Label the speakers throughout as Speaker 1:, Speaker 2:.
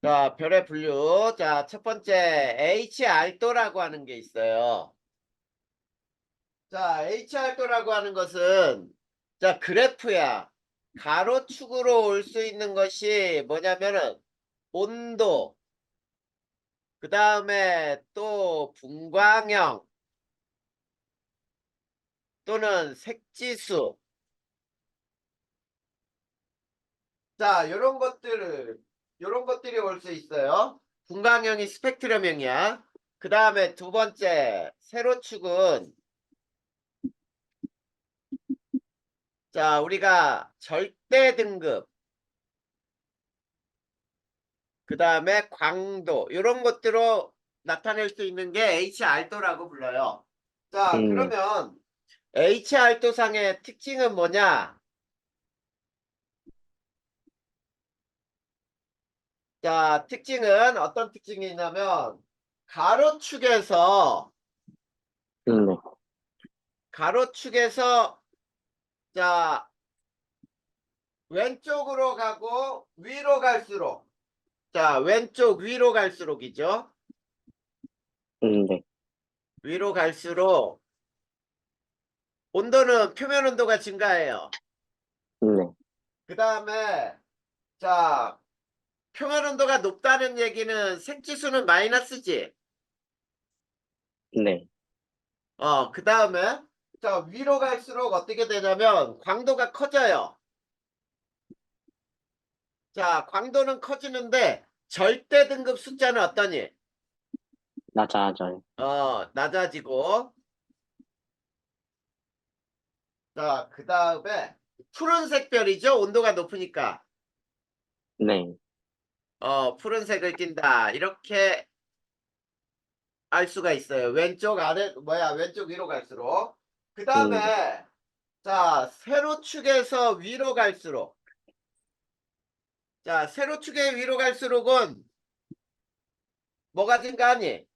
Speaker 1: 자, 별의 분류. 자, 첫 번째 HR도라고 하는 게 있어요. 자, HR도라고 하는 것은 자, 그래프야. 가로축으로 올 수 있는 것이 뭐냐면은 온도, 그 다음에 또 분광형 또는 색지수. 자, 요런 것들이 올 수 있어요. 분광형이 스펙트럼형이야. 그 다음에 두 번째 세로축은 자, 우리가 절대 등급, 그 다음에 광도, 이런 것들로 나타낼 수 있는 게 HR도라고 불러요. 자,
Speaker 2: 네,
Speaker 1: 그러면 HR도상의 특징은 뭐냐? 자, 특징은 어떤 특징이 있냐면, 가로축에서,
Speaker 2: 네,
Speaker 1: 가로축에서, 자, 왼쪽으로 가고 위로 갈수록, 자, 왼쪽 위로 갈수록이죠.
Speaker 2: 네,
Speaker 1: 위로 갈수록 온도는 표면 온도가 증가해요.
Speaker 2: 네,
Speaker 1: 그 다음에 자 표면 온도가 높다는 얘기는 색지수는 마이너스지.
Speaker 2: 네,
Speaker 1: 그 다음에 자 위로 갈수록 어떻게 되냐면 광도가 커져요. 자 광도는 커지는데 절대 등급 숫자는 어떠니?
Speaker 2: 낮아져요.
Speaker 1: 낮아지고. 자 그 다음에 푸른색 별이죠. 온도가 높으니까
Speaker 2: 네,
Speaker 1: 푸른색을 띈다 이렇게 알 수가 있어요. 왼쪽 아래 뭐야 왼쪽 위로 갈수록. 그
Speaker 2: 네,
Speaker 1: 다음에 자 세로축에서 위로 갈수록 자 세로축의 위로 갈수록은 뭐가 증가하니?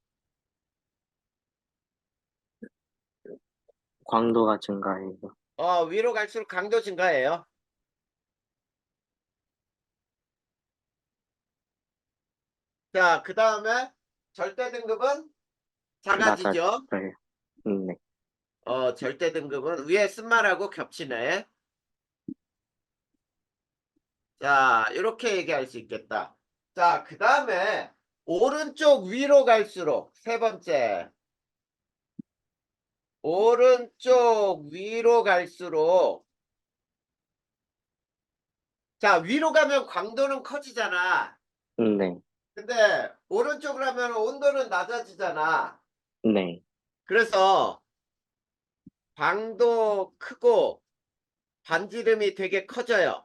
Speaker 2: 광도가 증가해요.
Speaker 1: 위로 갈수록 강도 증가해요. 자 그 다음에 절대 등급은 작아지죠.
Speaker 2: 낮아져요. 네,
Speaker 1: 절대 등급은 위에 쓴 말하고 겹치네. 자 이렇게 얘기할 수 있겠다. 자 그 다음에 오른쪽 위로 갈수록 세 번째 오른쪽 위로 갈수록 자 위로 가면 광도는 커지잖아.
Speaker 2: 네,
Speaker 1: 근데 오른쪽으로 하면 온도는 낮아지잖아.
Speaker 2: 네,
Speaker 1: 그래서 광도 크고 반지름이 되게 커져요.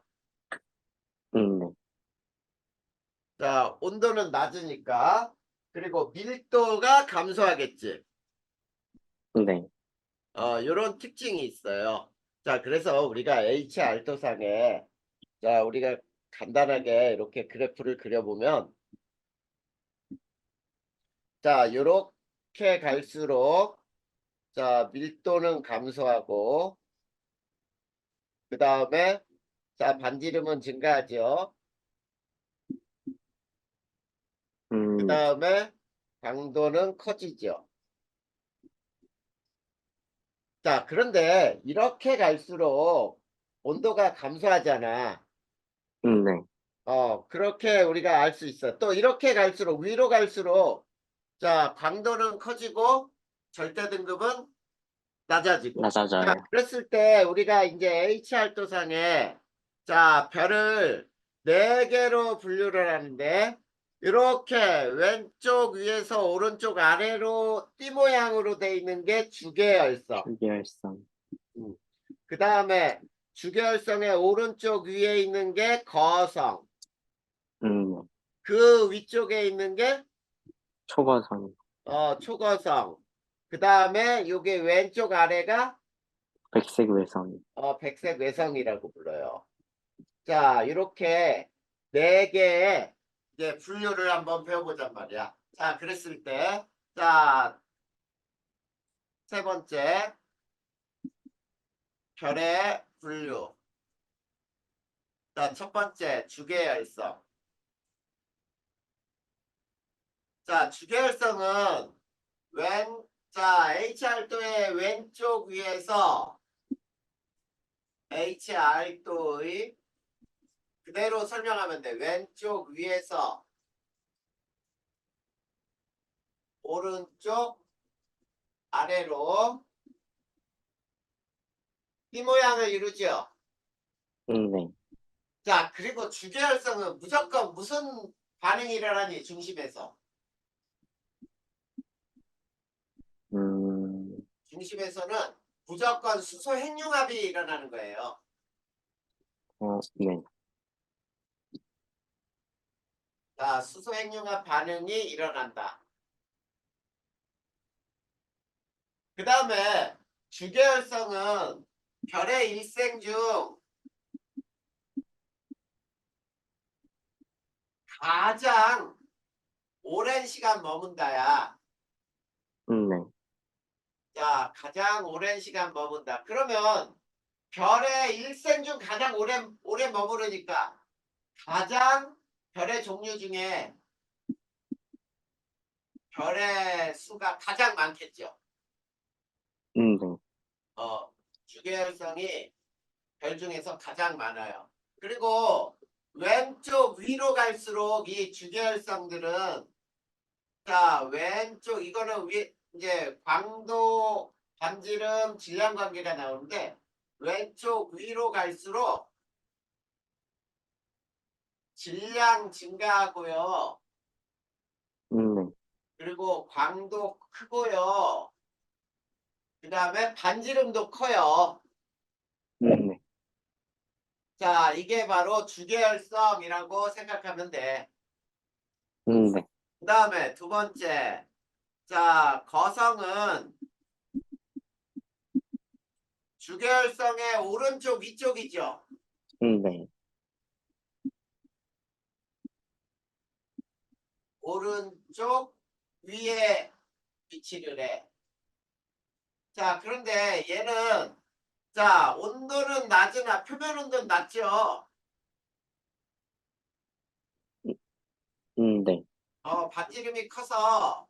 Speaker 2: 네,
Speaker 1: 자 온도는 낮으니까. 그리고 밀도가 감소하겠지.
Speaker 2: 네,
Speaker 1: 요런 특징이 있어요. 자 그래서 우리가 HR도상에 자 우리가 간단하게 이렇게 그래프를 그려보면 자 요렇게 갈수록 자 밀도는 감소하고 그 다음에 자 반지름은 증가하죠. 그
Speaker 2: 네,
Speaker 1: 다음에 강도는 커지죠. 자 그런데 이렇게 갈수록 온도가 감소하잖아.
Speaker 2: 네,
Speaker 1: 그렇게 우리가 알 수 있어. 또 이렇게 갈수록 위로 갈수록 자 강도는 커지고 절대 등급은 낮아지고. 자
Speaker 2: 낮아져요.
Speaker 1: 그랬을 때 우리가 이제 HR도상에 자 별을 4개로 분류를 하는데 이렇게 왼쪽 위에서 오른쪽 아래로 띠 모양으로 돼 있는 게 주계열성.
Speaker 2: 주기활성.
Speaker 1: 음. 그 다음에 주계열성의 오른쪽 위에 있는 게 거성.
Speaker 2: 네,
Speaker 1: 그 위쪽에 있는 게
Speaker 2: 초과성.
Speaker 1: 초거성. 그 다음에 요게 왼쪽 아래가
Speaker 2: 백색 외성.
Speaker 1: 백색 외성이라고 불러요. 자, 이렇게 4개의 이제 분류를 한번 배워보잔 말이야. 자, 그랬을 때, 자, 세 번째, 별의 분류. 자, 첫 번째, 주계열성. 자, 주계열성은 자, HR도의 왼쪽 위에서 HR도의 그대로 설명하면 돼. 왼쪽 위에서 오른쪽 아래로 이 모양을 이루죠.
Speaker 2: 네.
Speaker 1: 자, 그리고 주계열성은 무조건 무슨 반응이 일어나니 중심에서.
Speaker 2: 음,
Speaker 1: 중심에서는 무조건 수소 핵융합이 일어나는 거예요.
Speaker 2: 네.
Speaker 1: 자, 수소 핵융합 반응이 일어난다. 그 다음에 주계열성은 별의 일생 중 가장 오랜 시간 머문다야.
Speaker 2: 네.
Speaker 1: 자, 가장 오랜 시간 머문다. 그러면 별의 일생 중 가장 오래 머무르니까 가장 별의 종류 중에 별의 수가 가장 많겠죠.
Speaker 2: 네.
Speaker 1: 주계열성이 별 중에서 가장 많아요. 그리고 왼쪽 위로 갈수록 이 주계열성들은 자, 왼쪽 이거는 이제 광도, 반지름, 질량 관계가 나오는데 왼쪽 위로 갈수록 질량 증가하고요.
Speaker 2: 네.
Speaker 1: 그리고 광도 크고요. 그 다음에 반지름도 커요.
Speaker 2: 네.
Speaker 1: 자, 이게 바로 주계열성이라고 생각하면 돼.
Speaker 2: 네.
Speaker 1: 그 다음에 두 번째. 자, 거성은 주계열성의 오른쪽 위쪽이죠.
Speaker 2: 네.
Speaker 1: 오른쪽 위에 위치를 해. 자, 그런데 얘는 자, 온도는 낮으나 표면 온도는 낮죠.
Speaker 2: 네.
Speaker 1: 반지름이 커서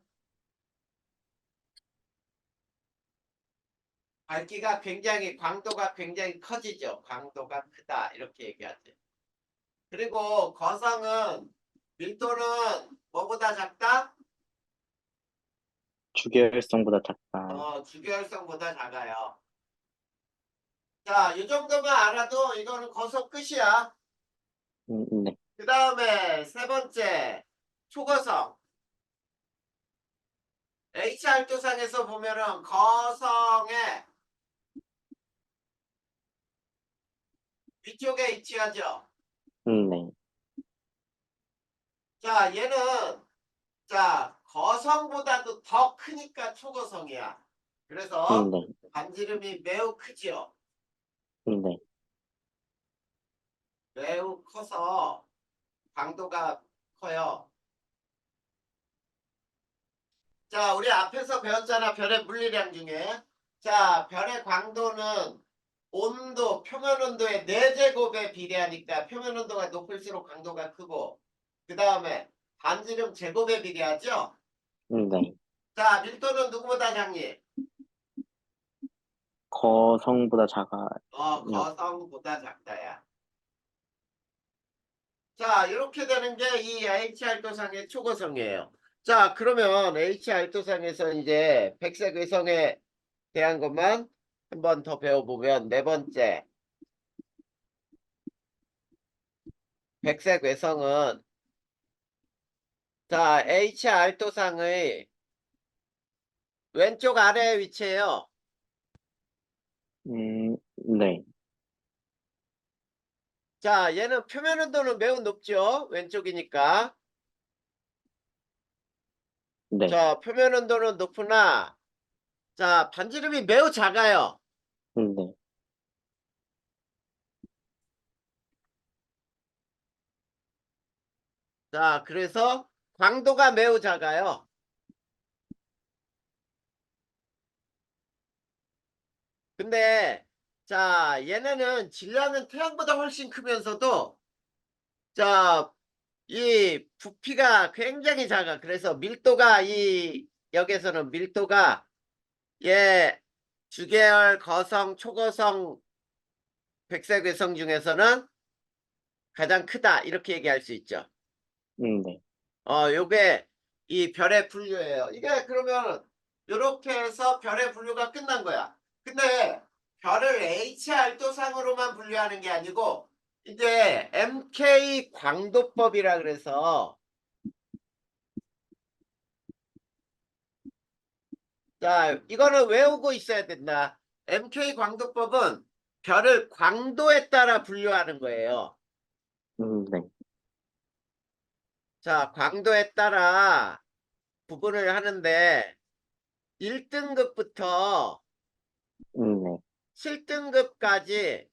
Speaker 1: 밝기가 굉장히 광도가 굉장히 커지죠. 광도가 크다 이렇게 얘기하지. 그리고 거성은 밀도는 뭐보다 작다?
Speaker 2: 주계열성보다 작다.
Speaker 1: 주계열성보다 작아요. 자, 이 정도만 알아도 이거는 거성 끝이야.
Speaker 2: 네.
Speaker 1: 그 다음에 세 번째 초거성. HR도상에서 보면은 거성의 위쪽에 위치하죠.
Speaker 2: 네.
Speaker 1: 자, 얘는 자, 거성보다도 더 크니까 초거성이야. 그래서
Speaker 2: 네.
Speaker 1: 반지름이 매우 크지요.
Speaker 2: 네.
Speaker 1: 매우 커서 강도가 커요. 자, 우리 앞에서 배웠잖아. 별의 물리량 중에. 자, 별의 광도는 온도, 표면 온도의 4제곱에 비례하니까 표면 온도가 높을수록 강도가 크고 그 다음에 반지름 제곱에 비례하죠.
Speaker 2: 네.
Speaker 1: 자, 밀도는 누구보다 작니?
Speaker 2: 거성보다 작아요.
Speaker 1: 거성보다 작다야. 자, 이렇게 되는 게 이 H알토상의 초고성이에요. 자, 그러면 H알토상에서 이제 백색 외성에 대한 것만 한 번 더 배워보면 네 번째, 백색 외성은 자, H알토상의 왼쪽 아래에 위치해요.
Speaker 2: 네.
Speaker 1: 자, 얘는 표면 온도는 매우 높죠. 왼쪽이니까.
Speaker 2: 네.
Speaker 1: 자, 표면 온도는 높으나 자, 반지름이 매우 작아요.
Speaker 2: 네.
Speaker 1: 자, 그래서 광도가 매우 작아요. 근데 자, 얘네는 질량은 태양보다 훨씬 크면서도 자, 이 부피가 굉장히 작아. 그래서 밀도가 여기에서는 밀도가 주계열, 거성, 초거성, 백색외성 중에서는 가장 크다. 이렇게 얘기할 수 있죠.
Speaker 2: 네.
Speaker 1: 요게 이 별의 분류예요. 이게 그러면 이렇게 해서 별의 분류가 끝난 거야. 근데 별을 HR도상으로만 분류하는 게 아니고 이제 MK 광도법이라 그래서 자, 이거는 외우고 있어야 된다. MK 광도법은 별을 광도에 따라 분류하는 거예요.
Speaker 2: 네.
Speaker 1: 자, 광도에 따라 구분을 하는데 1등급부터
Speaker 2: 네.
Speaker 1: 7등급까지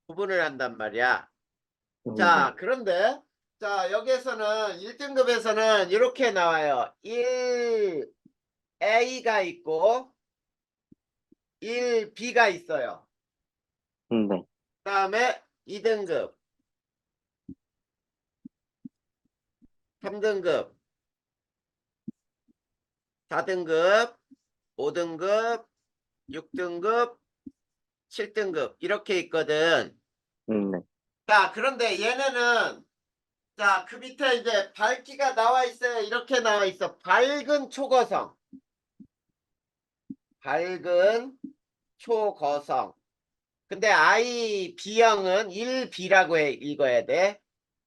Speaker 1: 구분을 한단 말이야.
Speaker 2: 네.
Speaker 1: 자, 그런데 자, 여기에서는 1등급에서는 이렇게 나와요. 1A가 있고 1B가 있어요.
Speaker 2: 네.
Speaker 1: 그다음에 2등급, 3등급, 4등급, 5등급, 6등급, 7등급 이렇게 있거든.
Speaker 2: 네.
Speaker 1: 자, 그런데 얘네는 자, 그 밑에 이제 밝기가 나와 있어요. 이렇게 나와 있어. 밝은 초거성. 밝은 초거성. 근데 I B형은 1B라고 읽어야 돼.
Speaker 2: 네.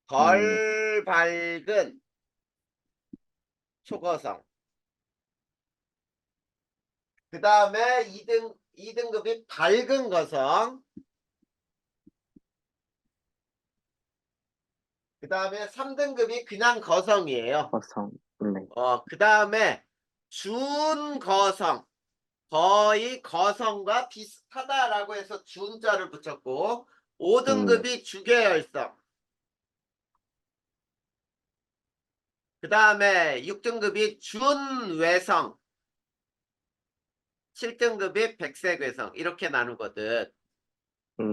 Speaker 1: 덜 밝은 초거성. 그 다음에 2등급이 밝은 거성. 그 다음에 3등급이 그냥 거성이에요.
Speaker 2: 거성. 네.
Speaker 1: 그 다음에 준거성. 거의 거성과 비슷하다라고 해서 준자를 붙였고,
Speaker 2: 네.
Speaker 1: 5등급이 주계열성. 그 다음에 6등급이 준외성. 7등급이 백색외성. 이렇게 나누거든.
Speaker 2: 네.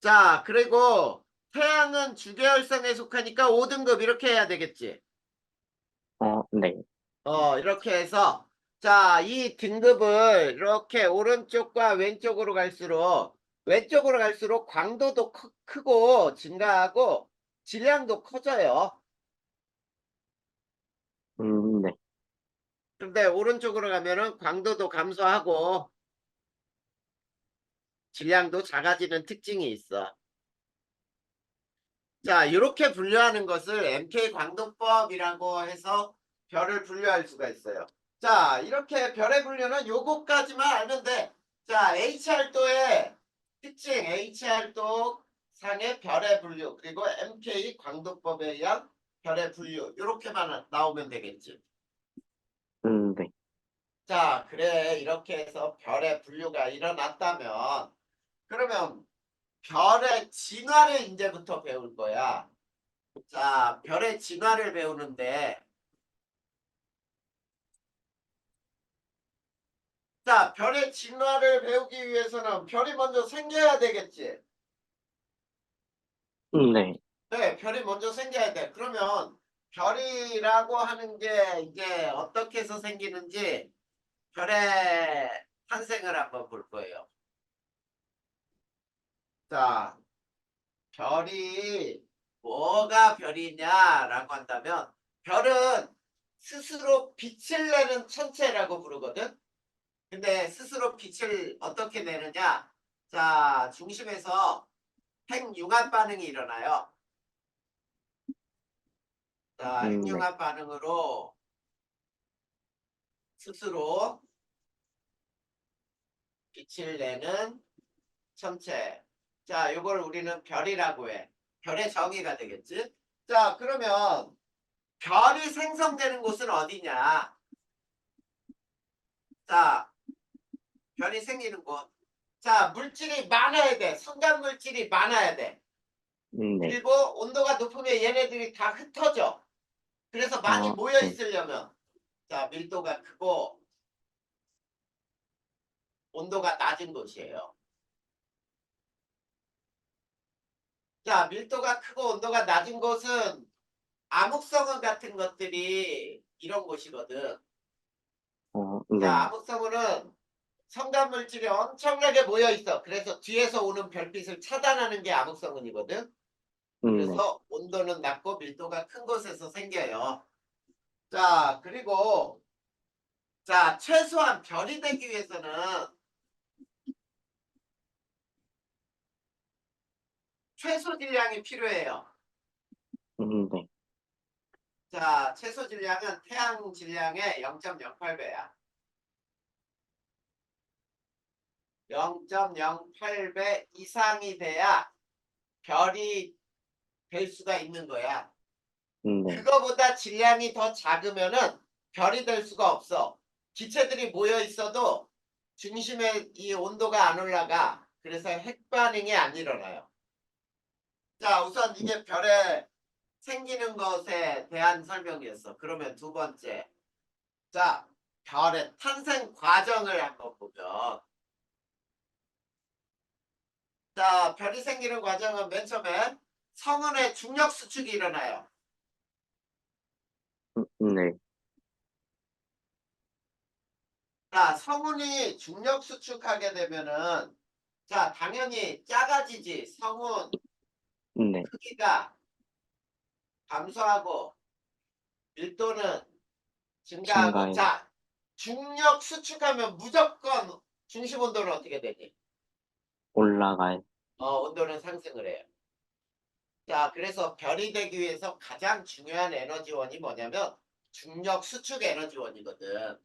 Speaker 1: 자, 그리고 태양은 주계열성에 속하니까 5등급 이렇게 해야 되겠지.
Speaker 2: 네.
Speaker 1: 이렇게 해서 자, 이 등급을 이렇게 오른쪽과 왼쪽으로 갈수록 광도도 크고 증가하고 질량도 커져요.
Speaker 2: 네.
Speaker 1: 근데 오른쪽으로 가면은 광도도 감소하고 질량도 작아지는 특징이 있어. 자, 이렇게 분류하는 것을 MK 광도법이라고 해서 별을 분류할 수가 있어요. 자, 이렇게 별의 분류는 요거까지만 알면 돼. 자, HR도의 특징, HR도 상의 별의 분류, 그리고 MK 광도법에 의한 별의 분류, 이렇게만 나오면 되겠지.
Speaker 2: 네.
Speaker 1: 자, 그래. 이렇게 해서 별의 분류가 일어났다면, 그러면 별의 진화를 이제부터 배울 거야. 자, 별의 진화를 배우는데, 자, 별의 진화를 배우기 위해서는 별이 먼저 생겨야 되겠지.
Speaker 2: 네.
Speaker 1: 네, 별이 먼저 생겨야 돼. 그러면 별이라고 하는 게 이제 어떻게 해서 생기는지 별의 탄생을 한번 볼 거예요. 자, 별이 뭐가 별이냐라고 한다면 별은 스스로 빛을 내는 천체라고 부르거든. 근데 스스로 빛을 어떻게 내느냐? 자, 중심에서 핵융합 반응이 일어나요. 자,
Speaker 2: 네.
Speaker 1: 핵융합 반응으로 스스로 빛을 내는 천체. 자, 이걸 우리는 별이라고 해. 별의 정의가 되겠지? 자, 그러면 별이 생성되는 곳은 어디냐? 자, 별이 생기는 곳. 자, 물질이 많아야 돼. 성간 물질이 많아야 돼.
Speaker 2: 네.
Speaker 1: 그리고 온도가 높으면 얘네들이 다 흩어져. 그래서 많이 모여
Speaker 2: 네.
Speaker 1: 있으려면 자, 밀도가 크고 온도가 낮은 곳이에요. 자, 밀도가 크고 온도가 낮은 곳은 암흑성은 같은 것들이 이런 곳이거든. 자,
Speaker 2: 네.
Speaker 1: 암흑성은은 성간 물질이 엄청나게 모여 있어. 그래서 뒤에서 오는 별빛을 차단하는 게 암흑성은이거든.
Speaker 2: 네.
Speaker 1: 그래서 온도는 낮고 밀도가 큰 곳에서 생겨요. 자, 그리고 자, 최소한 별이 되기 위해서는 최소 질량이 필요해요.
Speaker 2: 네.
Speaker 1: 자, 최소 질량은 태양 질량의 0.08배야. 0.08배 이상이 돼야 별이 될 수가 있는 거야.
Speaker 2: 네.
Speaker 1: 그거보다 질량이 더 작으면은 별이 될 수가 없어. 기체들이 모여 있어도 중심에 이 온도가 안 올라가. 그래서 핵 반응이 안 일어나요. 자, 우선 이게 별에 생기는 것에 대한 설명이었어. 그러면 두 번째. 자, 별의 탄생 과정을 한번 보면. 자, 별이 생기는 과정은 맨 처음에 성운의 중력 수축이 일어나요.
Speaker 2: 네.
Speaker 1: 자, 성운이 중력 수축하게 되면은 자, 당연히 작아지지. 성운
Speaker 2: 네.
Speaker 1: 크기가 감소하고 밀도는 증가하고.
Speaker 2: 증가해.
Speaker 1: 자, 중력 수축하면 무조건 중심 온도는 어떻게 되니?
Speaker 2: 올라가요.
Speaker 1: 온도는 상승을 해요. 자, 그래서 별이 되기 위해서 가장 중요한 에너지원이 뭐냐면 중력 수축 에너지원이거든.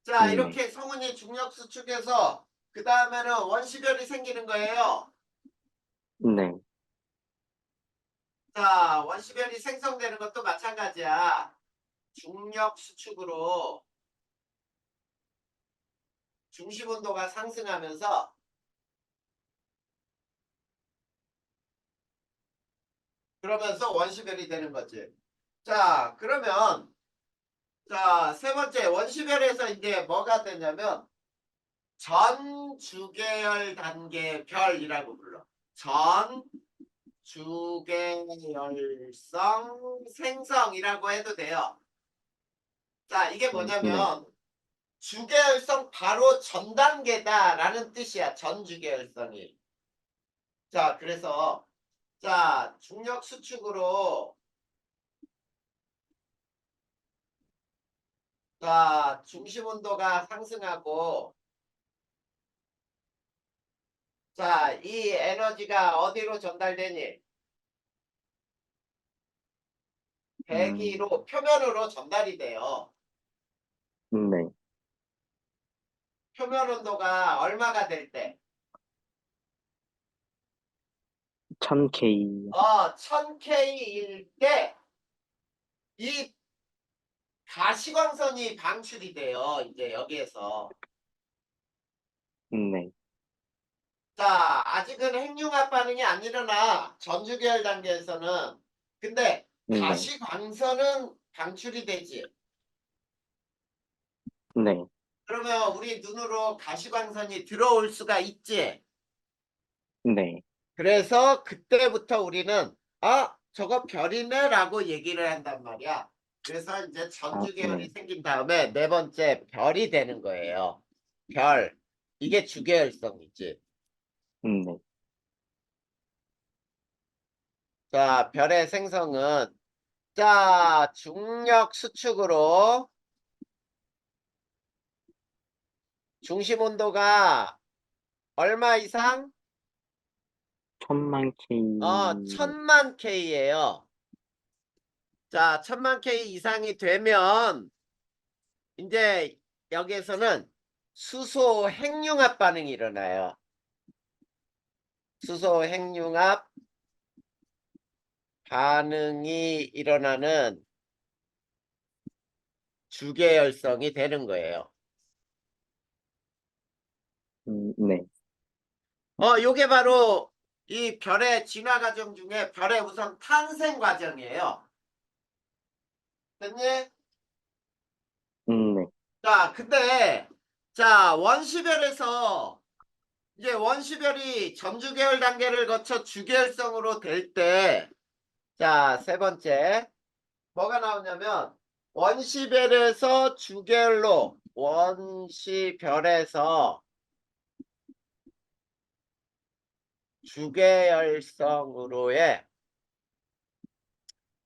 Speaker 1: 자,
Speaker 2: 네.
Speaker 1: 이렇게 성운이 중력 수축해서 그 다음에는 원시별이 생기는 거예요.
Speaker 2: 네.
Speaker 1: 자, 원시별이 생성되는 것도 마찬가지야. 중력 수축으로 중심 온도가 상승하면서 그러면서 원시별이 되는 거지. 자, 그러면 자, 세 번째 원시별에서 이제 뭐가 되냐면 전 주계열 단계 별이라고 불러. 전 주계열성 생성이라고 해도 돼요. 자, 이게
Speaker 2: 네.
Speaker 1: 뭐냐면 주계열성 바로 전 단계다라는 뜻이야. 전 주계열성이. 자, 그래서 자, 중력 수축으로 자, 중심 온도가 상승하고 자, 이 에너지가 어디로 전달되니?
Speaker 2: 음,
Speaker 1: 대기로 표면으로 전달이 돼요.
Speaker 2: 네.
Speaker 1: 표면 온도가 얼마가 될 때?
Speaker 2: 1000K.
Speaker 1: 1000K일 때 이 가시광선이 방출이 돼요. 이제 여기에서.
Speaker 2: 네.
Speaker 1: 자, 아직은 핵융합 반응이 안 일어나. 전주계열 단계에서는. 근데
Speaker 2: 네.
Speaker 1: 가시광선은 방출이 되지.
Speaker 2: 네.
Speaker 1: 그러면 우리 눈으로 가시광선이 들어올 수가 있지.
Speaker 2: 네.
Speaker 1: 그래서 그때부터 우리는 저거 별이네라고 얘기를 한단 말이야. 그래서 이제
Speaker 2: 아,
Speaker 1: 전주계열이
Speaker 2: 네.
Speaker 1: 생긴 다음에 네 번째 별이 되는 거예요. 별. 이게 주계열성이지.
Speaker 2: 네.
Speaker 1: 자, 별의 생성은 자, 중력 수축으로 중심 온도가 얼마 이상?
Speaker 2: 1000만 K.
Speaker 1: 1000만 K예요. 자, 1000만 K 이상이 되면 이제 여기에서는 수소 핵융합 반응이 일어나요. 수소 핵융합 반응이 일어나는 주계열성이 되는 거예요.
Speaker 2: 네.
Speaker 1: 요게 바로 이 별의 진화 과정 중에 별의 우선 탄생 과정이에요. 됐니?
Speaker 2: 네.
Speaker 1: 자, 근데 자, 원시별에서 이제 원시별이 점주계열 단계를 거쳐 주계열성으로 될 때, 자, 세 번째, 뭐가 나오냐면, 원시별에서 주계열로, 원시별에서 주계열성으로의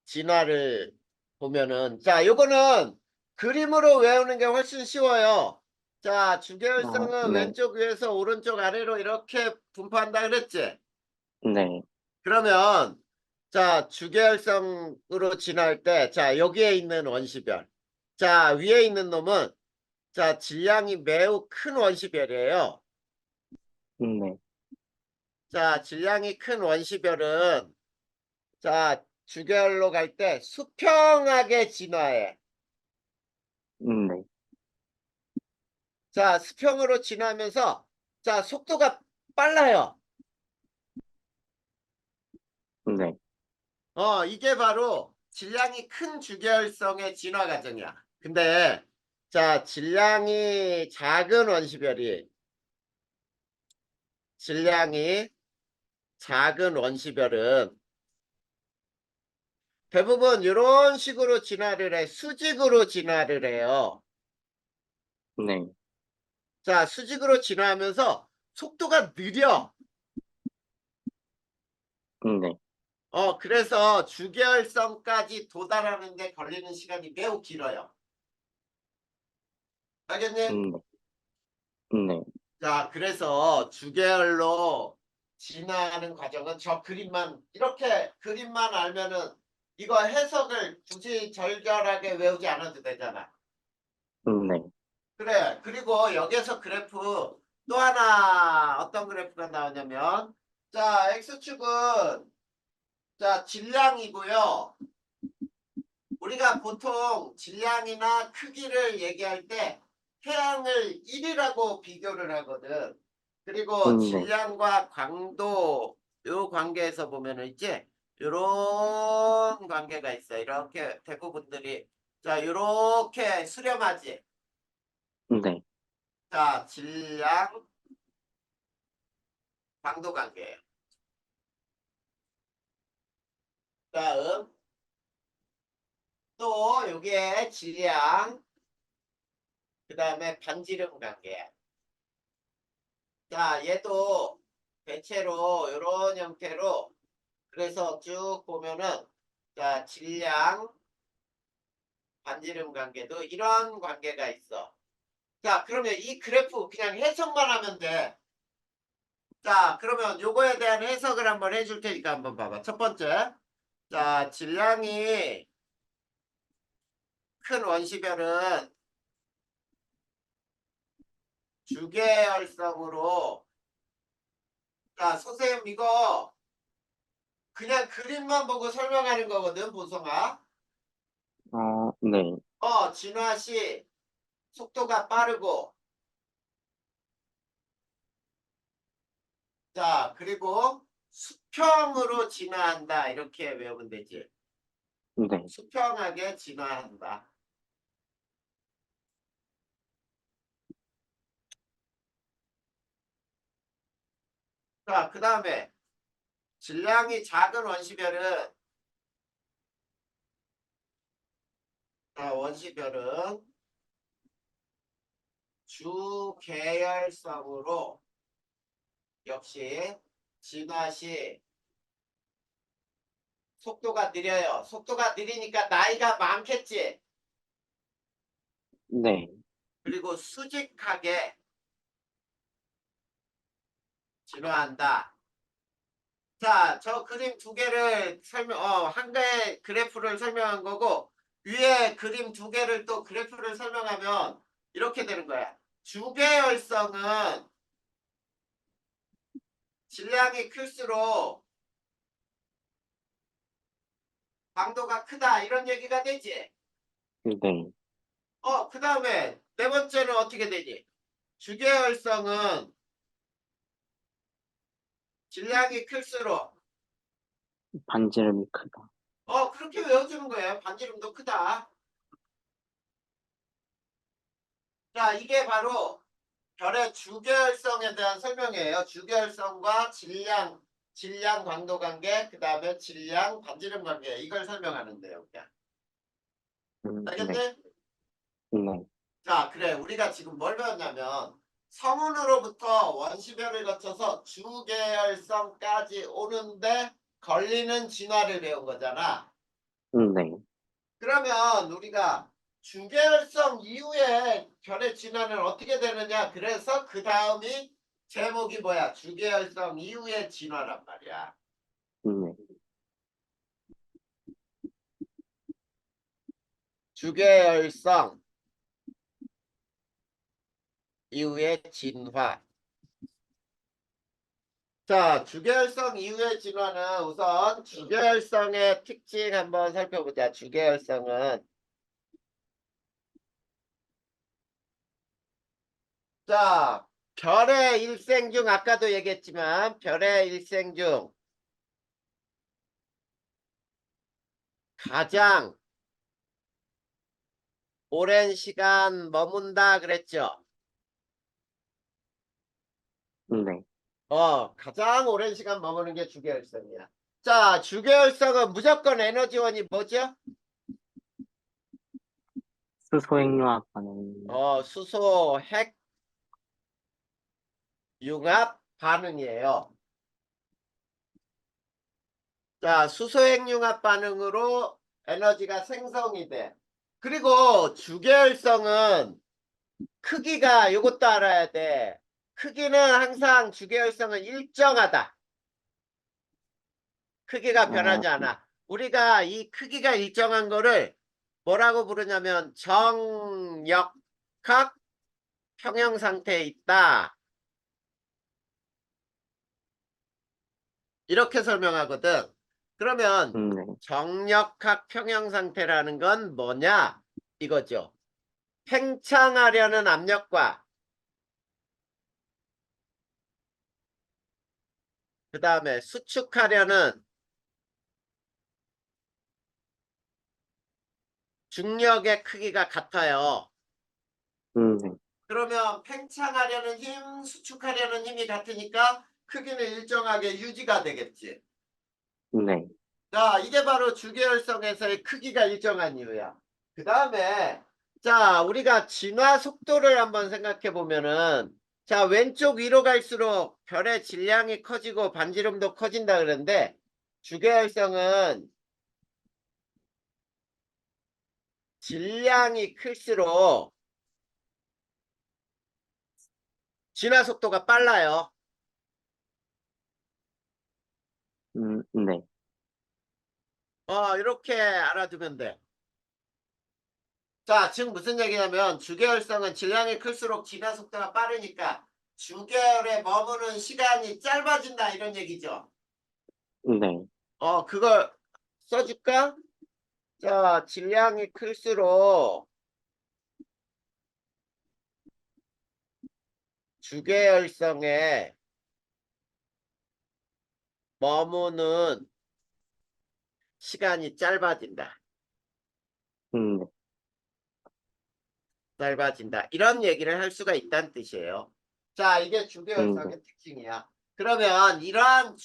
Speaker 1: 진화를 보면은, 자, 요거는 그림으로 외우는 게 훨씬 쉬워요. 자, 주계열성은
Speaker 2: 네.
Speaker 1: 왼쪽 위에서 오른쪽 아래로 이렇게 분포한다 그랬지?
Speaker 2: 네.
Speaker 1: 그러면, 자, 주계열성으로 진화할 때, 자, 여기에 있는 원시별. 자, 위에 있는 놈은, 자, 질량이 매우 큰 원시별이에요.
Speaker 2: 네.
Speaker 1: 자, 질량이 큰 원시별은, 자, 주계열로 갈 때 수평하게 진화해.
Speaker 2: 네.
Speaker 1: 자, 수평으로 진화하면서, 자, 속도가 빨라요.
Speaker 2: 네.
Speaker 1: 이게 바로 질량이 큰 주계열성의 진화 과정이야. 근데, 자, 질량이 작은 원시별은 대부분 이런 식으로 진화를 해. 수직으로 진화를 해요.
Speaker 2: 네.
Speaker 1: 자, 수직으로 진화하면서 속도가 느려.
Speaker 2: 네.
Speaker 1: 그래서 주계열성까지 도달하는 데 걸리는 시간이 매우 길어요. 알겠니?
Speaker 2: 네. 네.
Speaker 1: 자, 그래서 주계열로 진화하는 과정은 저 그림만, 이렇게 그림만 알면은 이거 해석을 굳이 절절하게 외우지 않아도 되잖아.
Speaker 2: 네.
Speaker 1: 그래. 그리고 여기에서 그래프 또 하나 어떤 그래프가 나오냐면, 자, X축은, 자, 질량이고요. 우리가 보통 질량이나 크기를 얘기할 때 태양을 1이라고 비교를 하거든. 그리고
Speaker 2: 네.
Speaker 1: 질량과 광도 요 관계에서 보면은 이제 요런 관계가 있어. 이렇게 대부분들이 자, 요렇게 수렴하지.
Speaker 2: 네.
Speaker 1: 자, 질량 광도 관계예요. 다음 또 요게 질량 그다음에 반지름 관계야. 자, 얘도 대체로 이런 형태로 그래서 쭉 보면은 자, 질량, 반지름 관계도 이런 관계가 있어. 자, 그러면 이 그래프 그냥 해석만 하면 돼. 자, 그러면 요거에 대한 해석을 한번 해줄 테니까 한번 봐봐. 첫 번째. 자, 질량이 큰 원시별은 주계열성으로 자, 선생님 이거 그냥 그림만 보고 설명하는 거거든, 보성아.
Speaker 2: 네.
Speaker 1: 진화 시 속도가 빠르고, 자, 그리고 수평으로 진화한다. 이렇게 외우면 되지.
Speaker 2: 네.
Speaker 1: 수평하게 진화한다. 자, 그 다음에 질량이 작은 원시별은, 원시별은 주계열성으로 역시 진화 시 속도가 느려요. 속도가 느리니까 나이가 많겠지.
Speaker 2: 네.
Speaker 1: 그리고 수직하게 진화한다. 자, 저 그림 두 개를 한 개의 그래프를 설명한 거고, 위에 그림 두 개를 또 그래프를 설명하면 이렇게 되는 거야. 주계열성은 질량이 클수록 강도가 크다. 이런 얘기가 되지.
Speaker 2: 네.
Speaker 1: 그 다음에 네 번째는 어떻게 되니? 주계열성은 질량이 클수록,
Speaker 2: 반지름이 크다.
Speaker 1: 그렇게 외워주는 거예요. 반지름도 크다. 자, 이게 바로 별의 주계열성에 대한 설명이에요. 주계열성과 질량 광도 관계, 그 다음에 질량 반지름 관계, 이걸 설명하는데요. 그냥.
Speaker 2: 네.
Speaker 1: 알겠니?
Speaker 2: 네.
Speaker 1: 자, 그래. 우리가 지금 뭘 배웠냐면 성운으로부터 원시별을 거쳐서 주계열성까지 오는데 걸리는 진화를 배운 거잖아.
Speaker 2: 네.
Speaker 1: 그러면 우리가 주계열성 이후에 별의 진화는 어떻게 되느냐? 그래서 그 다음이 제목이 뭐야? 주계열성 이후의 진화란 말이야.
Speaker 2: 네.
Speaker 1: 주계열성 이후의 진화. 자, 주계열성 이후의 진화는 우선 주계열성의 특징 한번 살펴보자. 주계열성은 자, 별의 일생 중 아까도 얘기했지만 별의 일생 중 가장 오랜 시간 머문다 그랬죠.
Speaker 2: 네.
Speaker 1: 가장 오랜 시간 머무는 게 주계열성이야. 자, 주계열성은 무조건 에너지원이 뭐죠?
Speaker 2: 수소행료학 반응.
Speaker 1: 수소 핵 융합 반응이에요. 자, 수소핵 융합 반응으로 에너지가 생성이 돼. 그리고 주계열성은 크기가 이것도 알아야 돼. 크기는 항상 주계열성은 일정하다. 크기가
Speaker 2: 어,
Speaker 1: 변하지 않아. 우리가 이 크기가 일정한 거를 뭐라고 부르냐면 정역학 평형 상태에 있다. 이렇게 설명하거든. 그러면
Speaker 2: 네.
Speaker 1: 정역학 평형 상태라는 건 뭐냐? 이거죠. 팽창하려는 압력과 그 다음에 수축하려는 중력의 크기가 같아요.
Speaker 2: 네.
Speaker 1: 그러면 팽창하려는 힘, 수축하려는 힘이 같으니까 크기는 일정하게 유지가 되겠지.
Speaker 2: 네.
Speaker 1: 자, 이게 바로 주계열성에서의 크기가 일정한 이유야. 그 다음에 자, 우리가 진화 속도를 한번 생각해 보면은 자, 왼쪽 위로 갈수록 별의 질량이 커지고 반지름도 커진다 그러는데 주계열성은 질량이 클수록 진화 속도가 빨라요.
Speaker 2: 네.
Speaker 1: 이렇게 알아두면 돼. 자, 지금 무슨 얘기냐면 주계열성은 질량이 클수록 진화 속도가 빠르니까 주계열에 머무는 시간이 짧아진다 이런 얘기죠.
Speaker 2: 네.
Speaker 1: 그걸 써줄까? 자, 질량이 클수록 주계열성에 머무는 시간이 짧아진다.
Speaker 2: 네.
Speaker 1: 짧아진다. 이런 얘기를 할 수가 있다는 뜻이에요. 자, 이게
Speaker 2: 네.
Speaker 1: 주계열성의 특징이야. 그러면 이러한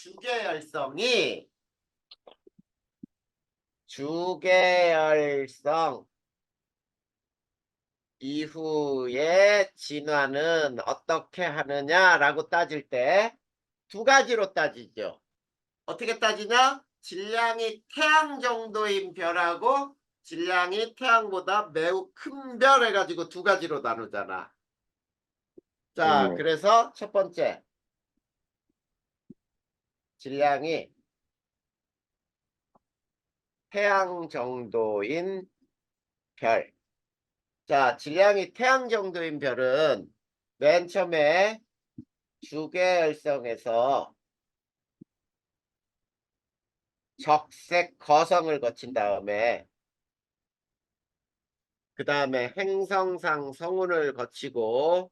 Speaker 1: 주계열성 이후의 진화는 어떻게 하느냐라고 따질 때 두 가지로 따지죠. 어떻게 따지냐? 질량이 태양 정도인 별하고 질량이 태양보다 매우 큰 별 해가지고 두 가지로 나누잖아. 자,
Speaker 2: 네.
Speaker 1: 그래서 첫 번째 질량이 태양 정도인 별. 자, 질량이 태양 정도인 별은 맨 처음에 주계열성에서 적색 거성을 거친 다음에 그 다음에 행성상 성운을 거치고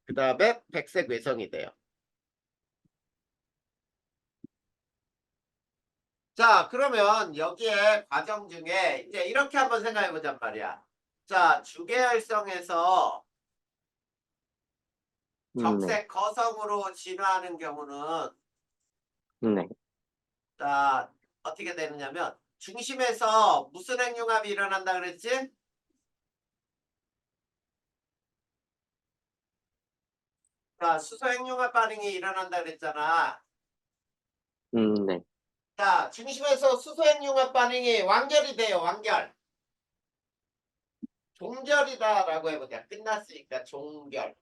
Speaker 1: 그 다음에 백색 외성이 돼요. 자, 그러면 여기에 과정 중에 이제 이렇게 한번 생각해 보잔 말이야. 자, 주계열성에서
Speaker 2: 네.
Speaker 1: 적색 거성으로 진화하는 경우는
Speaker 2: 네.
Speaker 1: 자, 어떻게 되느냐면 중심에서 무슨 핵융합이 일어난다 그랬지? 자, 수소 핵융합 반응이 일어난다 그랬잖아.
Speaker 2: 네.
Speaker 1: 자, 중심에서 수소 핵융합 반응이 완결이 돼요. 완결. 종결이다라고 해보자. 끝났으니까 종결.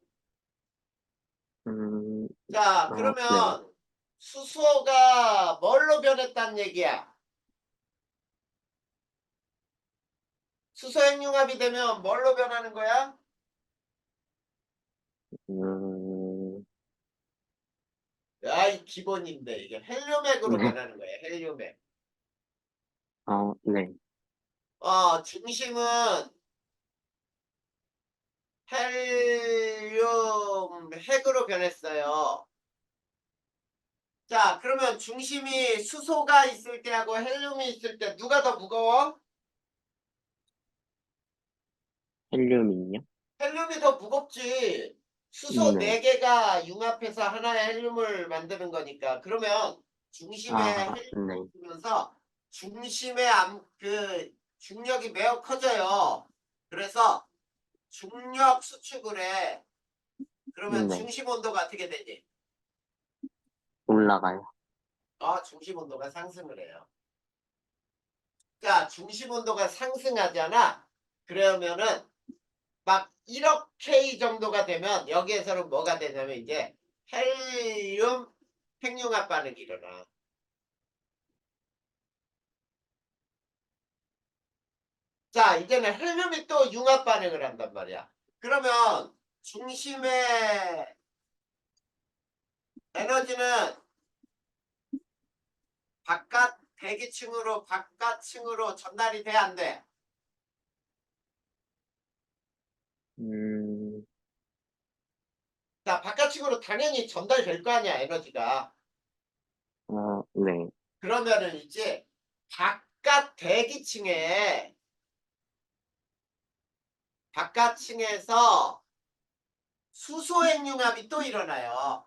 Speaker 2: 음,
Speaker 1: 자,
Speaker 2: 네.
Speaker 1: 그러면 수소가 뭘로 변했단 얘기야? 수소 핵융합이 되면 뭘로 변하는 거야?
Speaker 2: 음,
Speaker 1: 야, 이 기본인데 이게 헬륨액으로
Speaker 2: 네.
Speaker 1: 변하는 거야. 헬륨액.
Speaker 2: 네.
Speaker 1: 중심은 헬륨 핵으로 변했어요. 자, 그러면 중심이 수소가 있을 때하고 헬륨이 있을 때 누가 더 무거워?
Speaker 2: 헬륨이요?
Speaker 1: 헬륨이 더 무겁지. 수소
Speaker 2: 네.
Speaker 1: 4개가 융합해서 하나의 헬륨을 만드는 거니까. 그러면 중심에 헬륨이
Speaker 2: 네.
Speaker 1: 있으면서 중심의 그 중력이 매우 커져요. 그래서 중력 수축을 해. 그러면
Speaker 2: 네.
Speaker 1: 중심 온도가 어떻게 되니?
Speaker 2: 올라가요.
Speaker 1: 중심 온도가 상승을 해요. 자, 중심 온도가 상승하잖아. 그러면은 막 1억 K 정도가 되면 여기에서는 뭐가 되냐면 이제 헬륨 핵융합 반응이 일어나. 자, 이제는 헬륨이 또 융합 반응을 한단 말이야. 그러면 중심의 에너지는 바깥 대기층으로 바깥층으로 전달이 돼, 안 돼?
Speaker 2: 음,
Speaker 1: 자, 바깥층으로 당연히 전달될 거 아니야, 에너지가.
Speaker 2: 네.
Speaker 1: 그러면은 이제 바깥 대기층에 바깥층에서 수소핵융합이 또 일어나요.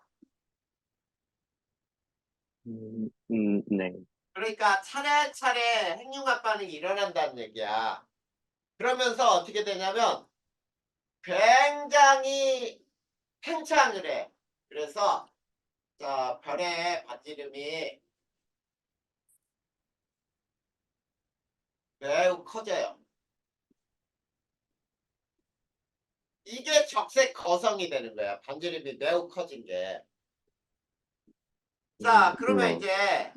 Speaker 2: 네.
Speaker 1: 그러니까 차례차례 핵융합 반응이 일어난다는 얘기야. 그러면서 어떻게 되냐면 굉장히 팽창을 해. 그래서 자, 별의 반지름이 매우 커져요. 이게 적색 거성이 되는 거야. 반지름이 매우 커진 게. 자, 그러면
Speaker 2: 네.
Speaker 1: 이제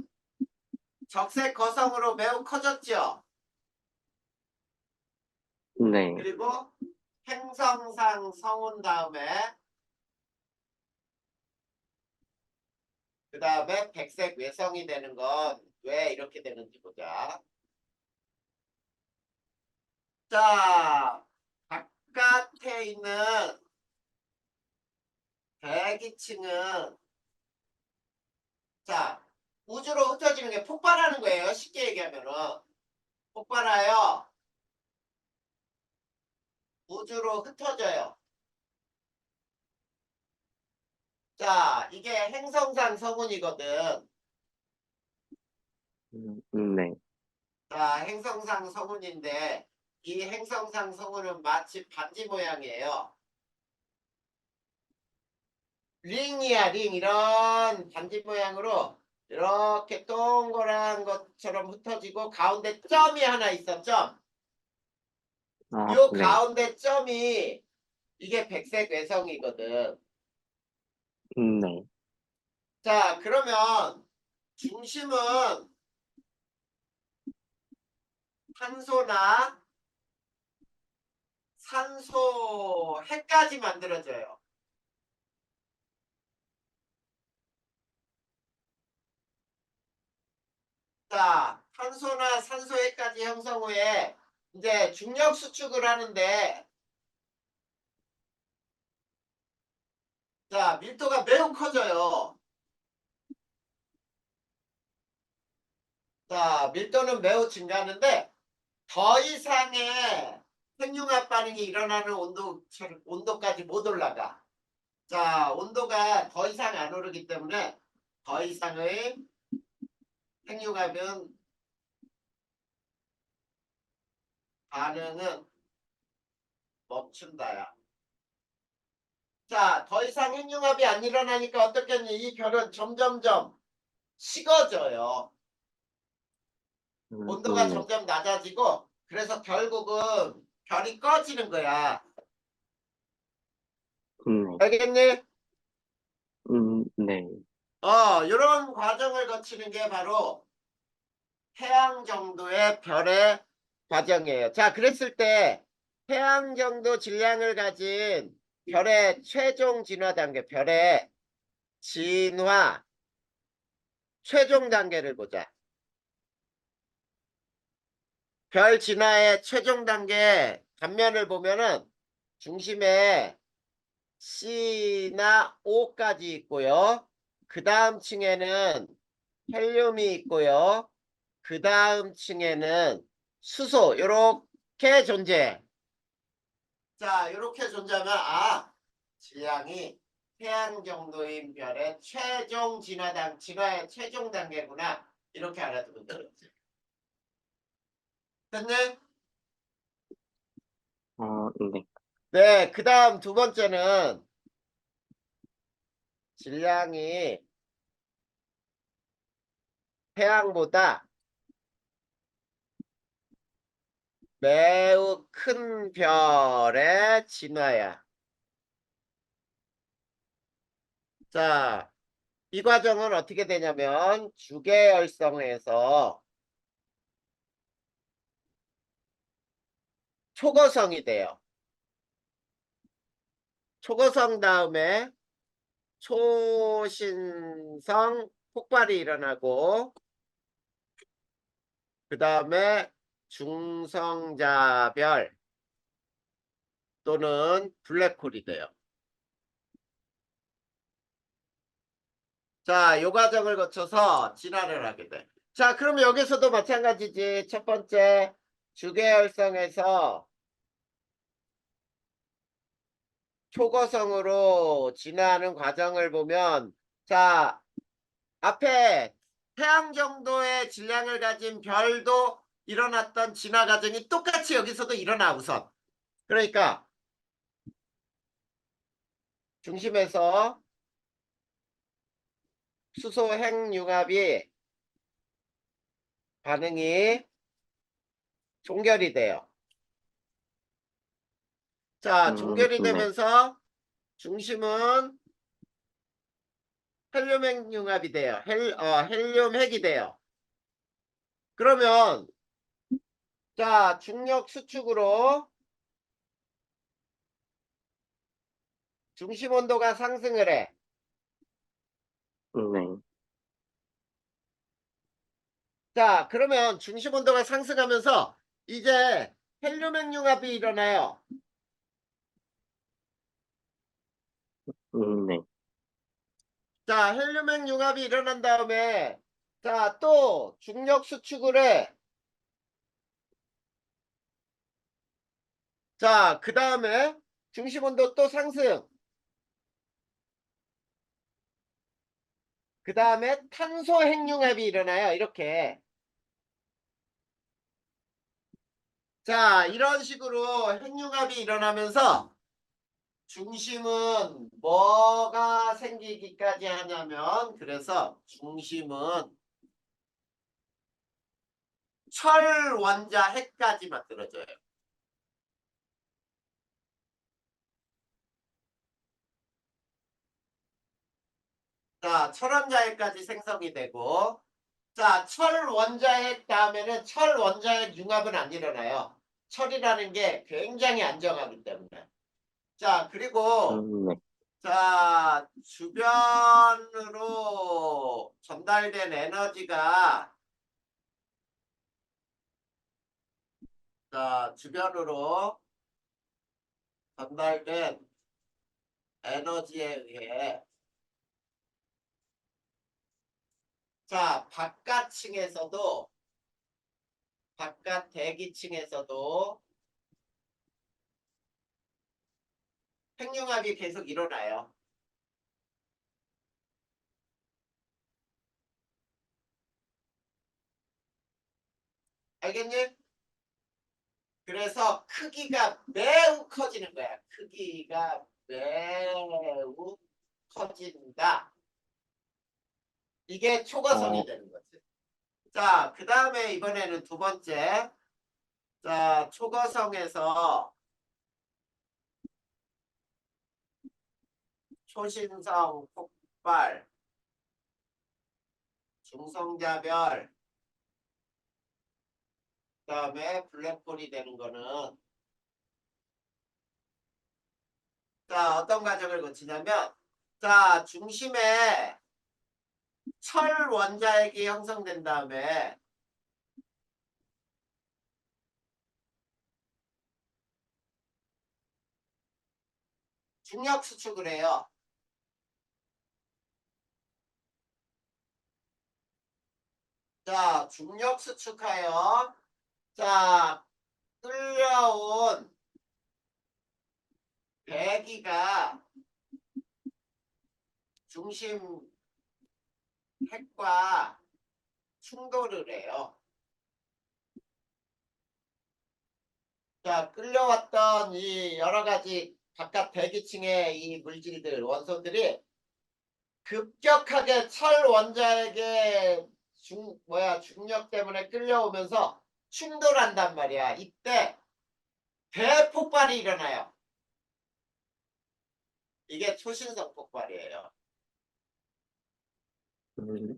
Speaker 1: 적색 거성으로 매우 커졌죠.
Speaker 2: 네.
Speaker 1: 그리고 행성상 성운 다음에 그 다음에 백색 외성이 되는 건 왜 이렇게 되는지 보자. 자, 바깥에 있는 대기층은 자, 우주로 흩어지는 게 폭발하는 거예요. 쉽게 얘기하면은 폭발하여 우주로 흩어져요. 자, 이게 행성상 성운이거든.
Speaker 2: 네.
Speaker 1: 자, 행성상 성운인데 이 행성상 성운은 마치 반지 모양이에요. 링이야, 링. 이런 반지 모양으로 이렇게 동그란 것처럼 흩어지고 가운데 점이 하나 있어, 점. 요
Speaker 2: 네.
Speaker 1: 가운데 점이 이게 백색 외성이거든.
Speaker 2: 네.
Speaker 1: 자, 그러면 중심은 탄소나 산소 핵까지 만들어져요. 자, 탄소나 산소 핵까지 형성 후에 이제 중력 수축을 하는데 자, 밀도가 매우 커져요. 자, 밀도는 매우 증가하는데 더 이상의 핵융합 반응이 일어나는 온도까지 못 올라가. 자, 온도가 더 이상 안 오르기 때문에 더 이상의 핵융합은 반응은 멈춘다야. 자, 더 이상 핵융합이 안 일어나니까 어떻겠니? 이 별은 점점점 식어져요. 온도가
Speaker 2: 네.
Speaker 1: 점점 낮아지고 그래서 결국은 별이 꺼지는 거야.
Speaker 2: 네.
Speaker 1: 알겠니?
Speaker 2: 네.
Speaker 1: 이런 과정을 거치는 게 바로 태양 정도의 별의 과정이에요. 자, 그랬을 때 태양 정도 질량을 가진 별의 최종 진화 단계, 별의 진화 최종 단계를 보자. 별 진화의 최종 단계 단면을 보면은 중심에 C나 O까지 있고요. 그 다음 층에는 헬륨이 있고요. 그 다음 층에는 수소, 요렇게 존재해. 자, 요렇게 존재하면, 질량이 태양 정도인 별의 최종 진화의 최종 단계구나. 이렇게 알아두면 되겠지. 됐네?
Speaker 2: 네.
Speaker 1: 네, 그 다음 두 번째는 질량이 태양보다 매우 큰 별의 진화야. 자, 이 과정은 어떻게 되냐면 주계열성에서 초고성이 돼요. 초고성 다음에 초신성 폭발이 일어나고 그 다음에 중성자별 또는 블랙홀이 돼요. 자, 요 과정을 거쳐서 진화를 하게 돼. 자, 그럼 여기서도 마찬가지지. 첫 번째 주계열성에서 초고성으로 진화하는 과정을 보면, 자, 앞에 태양 정도의 질량을 가진 별도 일어났던 진화 과정이 똑같이 여기서도 일어나 우선. 그러니까 중심에서 수소 핵융합이 반응이 종결이 돼요. 자, 종결이
Speaker 2: 네.
Speaker 1: 되면서 중심은 헬륨 핵융합이 돼요. 헬륨 핵이 돼요. 그러면 자, 중력 수축으로 중심 온도가 상승을 해.
Speaker 2: 네.
Speaker 1: 자, 그러면 중심 온도가 상승하면서 이제 헬륨 핵융합이 일어나요.
Speaker 2: 네.
Speaker 1: 자, 헬륨 핵융합이 일어난 다음에 자, 또 중력 수축을 해. 자, 그 다음에 중심 온도 또 상승. 그 다음에 탄소 핵융합이 일어나요. 이렇게. 자, 이런 식으로 핵융합이 일어나면서 중심은 뭐가 생기기까지 하냐면, 그래서 중심은 철 원자 핵까지 만들어져요. 자, 철 원자 핵까지 생성이 되고, 자, 철 원자 핵 다음에는 철 원자 핵 융합은 안 일어나요. 철이라는 게 굉장히 안정하기 때문에. 자, 그리고
Speaker 2: 네.
Speaker 1: 자, 주변으로 전달된 에너지가 자, 주변으로 전달된 에너지에 의해 자, 바깥 대기층에서도 핵융합이 계속 일어나요. 알겠니? 그래서 크기가 매우 커지는 거야. 크기가 매우 커진다. 이게 초과성이 되는 거지. 자, 그 다음에 이번에는 두 번째. 자, 초과성에서 초신성 폭발, 중성자별, 그 다음에 블랙홀이 되는 거는 자, 어떤 과정을 거치냐면 자, 중심에 철 원자핵이 형성된 다음에 중력 수축을 해요. 자, 중력 수축하여 자, 끌려온 배기가 중심 핵과 충돌을 해요. 자, 끌려왔던 이 여러 가지 바깥 대기층의 이 물질들, 원소들이 급격하게 철 원자에게 중력 때문에 끌려오면서 충돌한단 말이야. 이때 대폭발이 일어나요. 이게 초신성 폭발이에요.
Speaker 2: 네.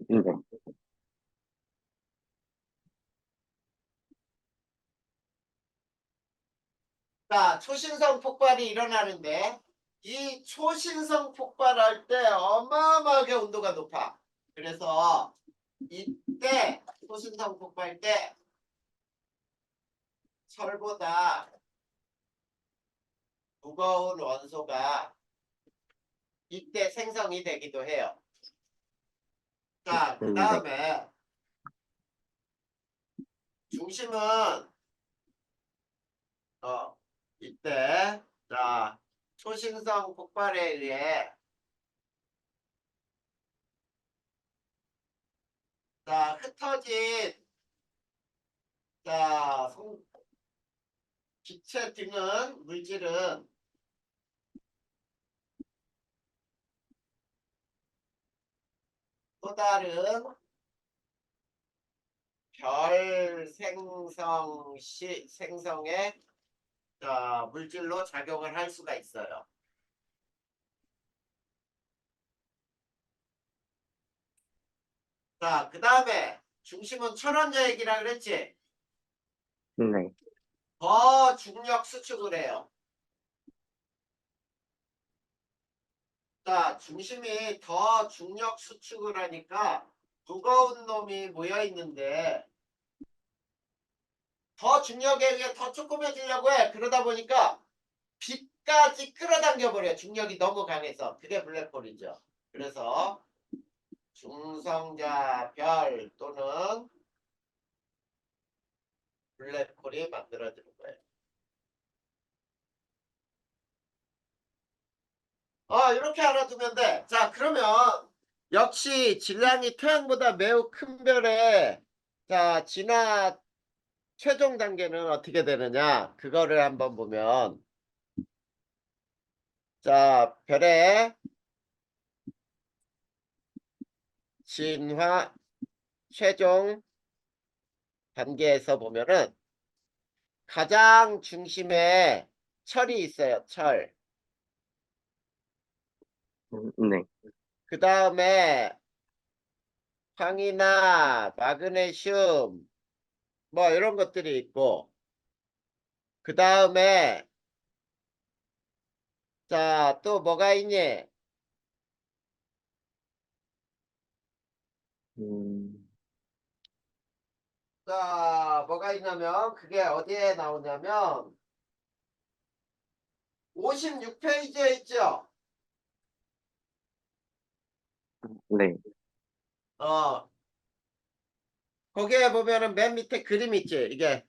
Speaker 1: 자, 초신성 폭발이 일어나는데 이 초신성 폭발할 때 어마어마하게 온도가 높아. 그래서 이때 초신성 폭발 때 철보다 무거운 원소가 이때 생성이 되기도 해요. 자, 그
Speaker 2: 네.
Speaker 1: 다음에 중심은 이때 자 초신성 폭발에 의해 자 흩어진 자 기체 등은 물질은 또 다른 별 생성의 자, 물질로 작용을 할 수가 있어요. 자, 그 다음에 중심은 천원자핵이라 그랬지?
Speaker 2: 네.
Speaker 1: 더 중력 수축을 해요. 자, 중심이 더 중력 수축을 하니까 무거운 놈이 모여 있는데 더 중력에 의해 더 조그매지려고 해. 그러다 보니까 빛까지 끌어당겨 버려. 중력이 너무 강해서. 그게 블랙홀이죠. 그래서 중성자 별 또는 블랙홀이 만들어지는 거예요. 이렇게 알아두면 돼. 자, 그러면 역시 질량이 태양보다 매우 큰 별의 자, 진화 최종 단계는 어떻게 되느냐? 그거를 한번 보면 자, 별의 진화 최종 단계에서 보면은 가장 중심에 철이 있어요. 철.
Speaker 2: 네.
Speaker 1: 그 다음에 황이나 마그네슘 뭐 이런 것들이 있고 그 다음에 자, 또 뭐가 있니?
Speaker 2: 음,
Speaker 1: 자, 뭐가 있냐면 그게 어디에 나오냐면 56페이지에 있죠.
Speaker 2: 네.
Speaker 1: 거기에 보면은 맨 밑에 그림 있지. 이게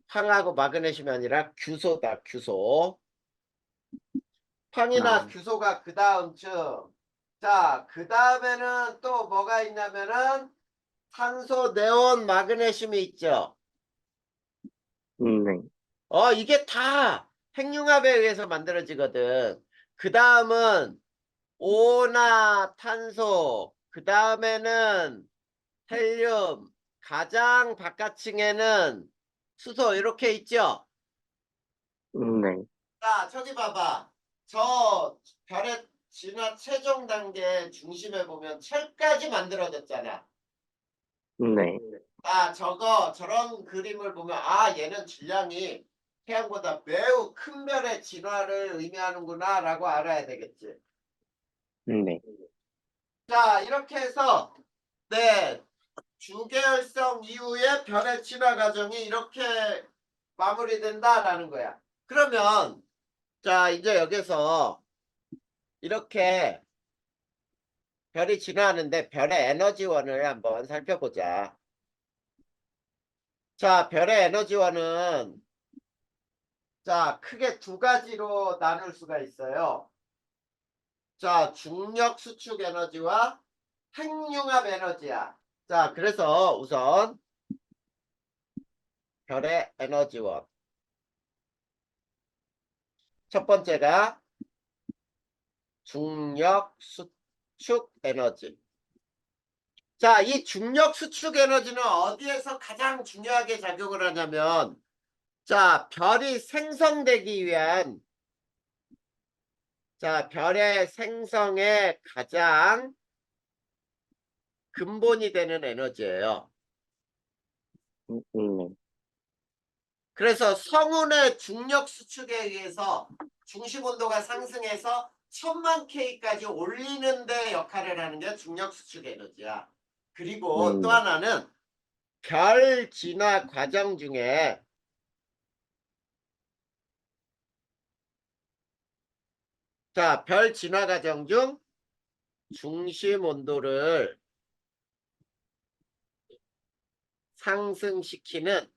Speaker 1: 황하고 마그네슘이 아니라 규소다. 규소. 황이나
Speaker 2: 아,
Speaker 1: 규소가 그 다음쯤. 자, 그 다음에는 또 뭐가 있냐면은 산소, 네온, 마그네슘이 있죠.
Speaker 2: 네.
Speaker 1: 이게 다 핵융합에 의해서 만들어지거든. 그 다음은 오나 탄소, 그 다음에는 헬륨, 가장 바깥층에는 수소, 이렇게 있죠.
Speaker 2: 네.
Speaker 1: 자, 저기 봐봐. 저 별의 진화 최종 단계 중심에 보면 철까지 만들어졌잖아.
Speaker 2: 네.
Speaker 1: 저런 그림을 보면, 얘는 질량이 태양보다 매우 큰 별의 진화를 의미하는구나, 라고 알아야 되겠지.
Speaker 2: 네.
Speaker 1: 자, 이렇게 해서, 네, 주계열성 이후에 별의 진화 과정이 이렇게 마무리된다라는 거야. 그러면, 자, 이제 여기서 이렇게 별이 진화하는데 별의 에너지원을 한번 살펴보자. 자, 별의 에너지원은 자, 크게 두 가지로 나눌 수가 있어요. 자, 중력 수축 에너지와 핵융합 에너지야. 자, 그래서 우선 별의 에너지원. 첫 번째가 중력 수축 에너지. 자, 이 중력 수축 에너지는 어디에서 가장 중요하게 작용을 하냐면, 자, 별이 생성되기 위한, 자, 별의 생성에 가장 근본이 되는 에너지예요.
Speaker 2: 네.
Speaker 1: 그래서 성운의 중력 수축에 의해서 중심 온도가 상승해서 1000만 K까지 올리는 데 역할을 하는 게 중력 수축 에너지야. 그리고 또
Speaker 2: 네.
Speaker 1: 하나는 별 진화 과정 중에 자, 별 진화 과정 중 중심 온도를 상승시키는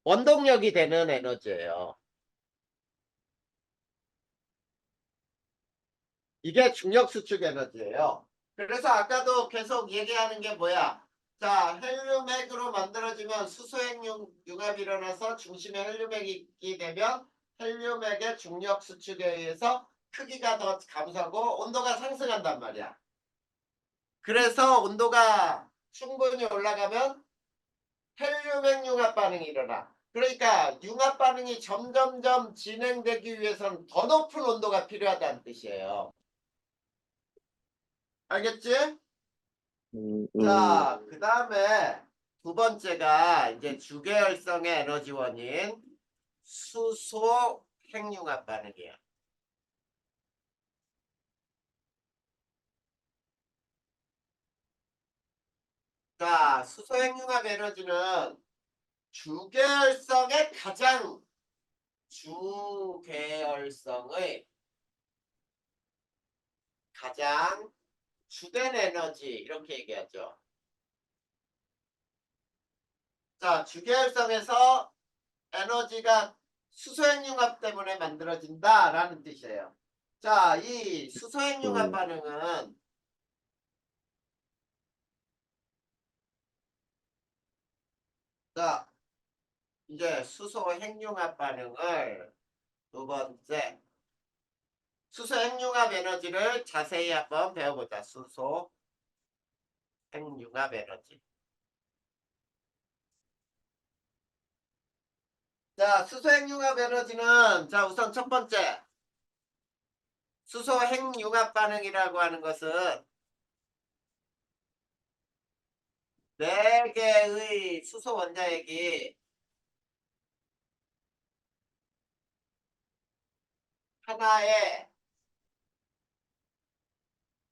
Speaker 1: 원동력이 되는 에너지예요. 이게 중력 수축 에너지예요. 그래서 아까도 계속 얘기하는 게 뭐야? 자, 헬륨핵으로 만들어지면 수소핵 융합이 일어나서 중심에 헬륨핵이 되면 헬륨핵의 중력 수축에 의해서 크기가 더 감소하고 온도가 상승한단 말이야. 그래서 온도가 충분히 올라가면 헬륨핵 융합 반응이 일어나. 그러니까 융합 반응이 점점점 진행되기 위해서는 더 높은 온도가 필요하다는 뜻이에요. 알겠지? 자, 그 다음에 두 번째가 이제 주계열성의 에너지원인 수소 핵융합 반응이야. 자, 수소 핵융합 에너지는 주계열성의 주계열성의 가장 주된 에너지, 이렇게 얘기하죠. 자, 주계열성에서 에너지가 수소핵융합 때문에 만들어진다라는 뜻이에요. 자, 이 수소핵융합 반응은 자, 이제 수소 핵융합 반응을 두 번째 수소 핵융합 에너지를 자세히 한번 배워보자. 수소 핵융합 에너지. 자, 수소 핵융합 에너지는 자, 우선 첫 번째 수소 핵융합 반응이라고 하는 것은 네 개의 수소 원자핵이 하나의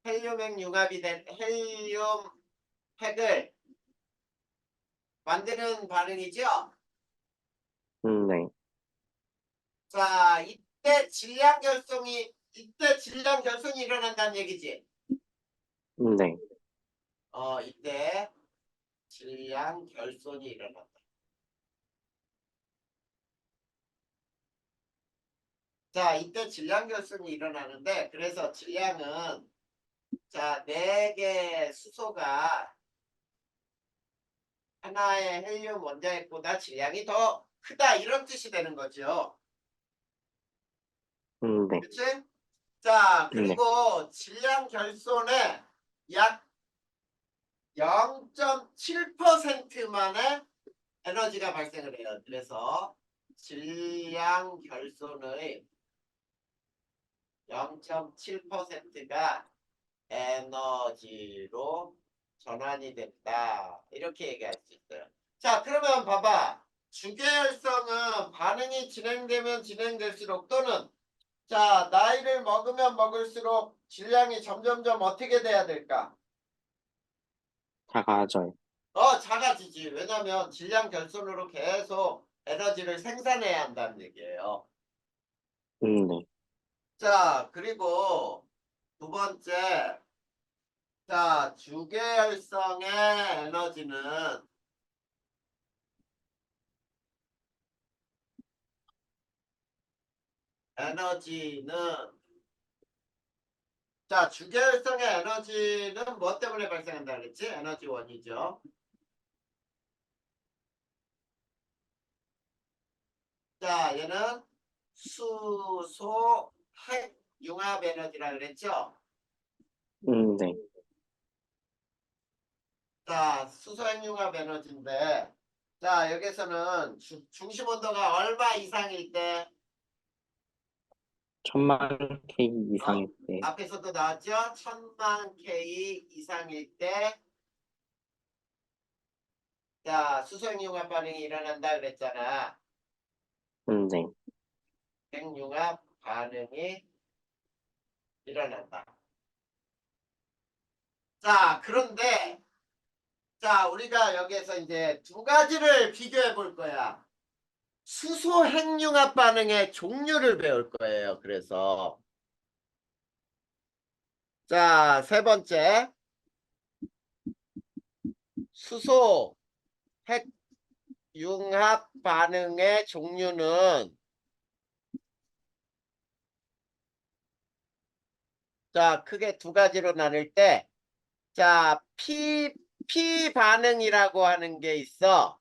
Speaker 1: 헬륨핵 융합이 된 헬륨 핵을 만드는 반응이죠.
Speaker 2: 네.
Speaker 1: 자, 이때 질량 결손이 일어난다는 얘기지.
Speaker 2: 네.
Speaker 1: 이때 질량 결손이 일어난다. 자, 이때 질량 결손이 일어나는데, 그래서 질량은, 자, 4개 수소가 하나의 헬륨 원자핵보다 질량이 더 크다. 이런 뜻이 되는 거죠.
Speaker 2: 네.
Speaker 1: 그치? 자,
Speaker 2: 네.
Speaker 1: 그리고 질량 결손에 약 0.7%만의 에너지가 발생을 해요. 그래서 질량 결손의 0.7%가 에너지로 전환이 됐다. 이렇게 얘기할 수 있어요. 자, 그러면 봐봐. 주계열성은 반응이 진행되면 진행될수록 또는 자, 나이를 먹으면 먹을수록 질량이 점점점 어떻게 돼야 될까?
Speaker 2: 작아져요.
Speaker 1: 작아지지. 왜냐면 질량 결손으로 계속 에너지를 생산해야 한다는 얘기예요.
Speaker 2: 네.
Speaker 1: 자, 그리고 두 번째. 자, 주계열성의 에너지는 에너지는 자, 주계열성의 에너지는 뭐 때문에 발생한다 그랬지? 에너지원이죠. 자, 얘는 수소 핵 융합 에너지라 그랬죠?
Speaker 2: 네.
Speaker 1: 자, 수소 핵 융합 에너지인데 자, 여기서는 중심 온도가 얼마 이상일 때
Speaker 2: 1000만 K
Speaker 1: 어?
Speaker 2: 이상일 때,
Speaker 1: 앞에서도 나왔죠? 1000만 K 이상일 때 자, 수소 핵 융합 반응이 일어난다 그랬잖아.
Speaker 2: 네.
Speaker 1: 핵 융합 반응이 일어난다. 자, 그런데 자, 우리가 여기에서 이제 두 가지를 비교해 볼 거야. 수소 핵융합 반응의 종류를 배울 거예요. 그래서 자, 세 번째 수소 핵융합 반응의 종류는 자, 크게 두 가지로 나눌 때 자, P 반응이라고 하는 게 있어.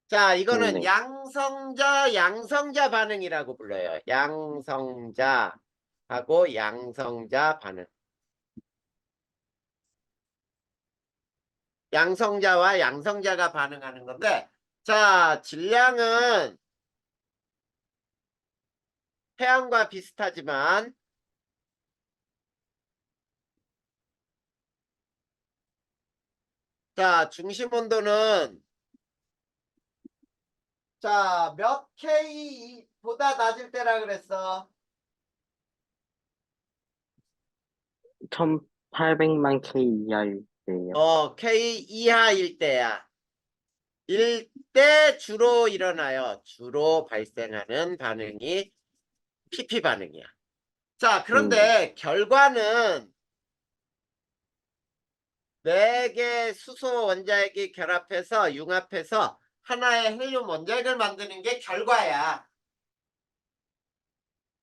Speaker 1: 자, 이거는
Speaker 2: 네.
Speaker 1: 양성자 반응이라고 불러요. 양성자하고 양성자 반응. 양성자와 양성자가 반응하는 건데, 자, 질량은 태양과 비슷하지만, 자, 중심 온도는 자, 몇 K보다 낮을 때라 그랬어.
Speaker 2: 1800만 K 이하일 때요.
Speaker 1: K 이하일 때야. 일 때 주로 일어나요. 주로 발생하는 반응이 PP 반응이야. 자,
Speaker 2: 네.
Speaker 1: 그런데 결과는 4개 수소 원자핵이 결합해서 융합해서 하나의 헬륨 원자핵을 만드는 게 결과야.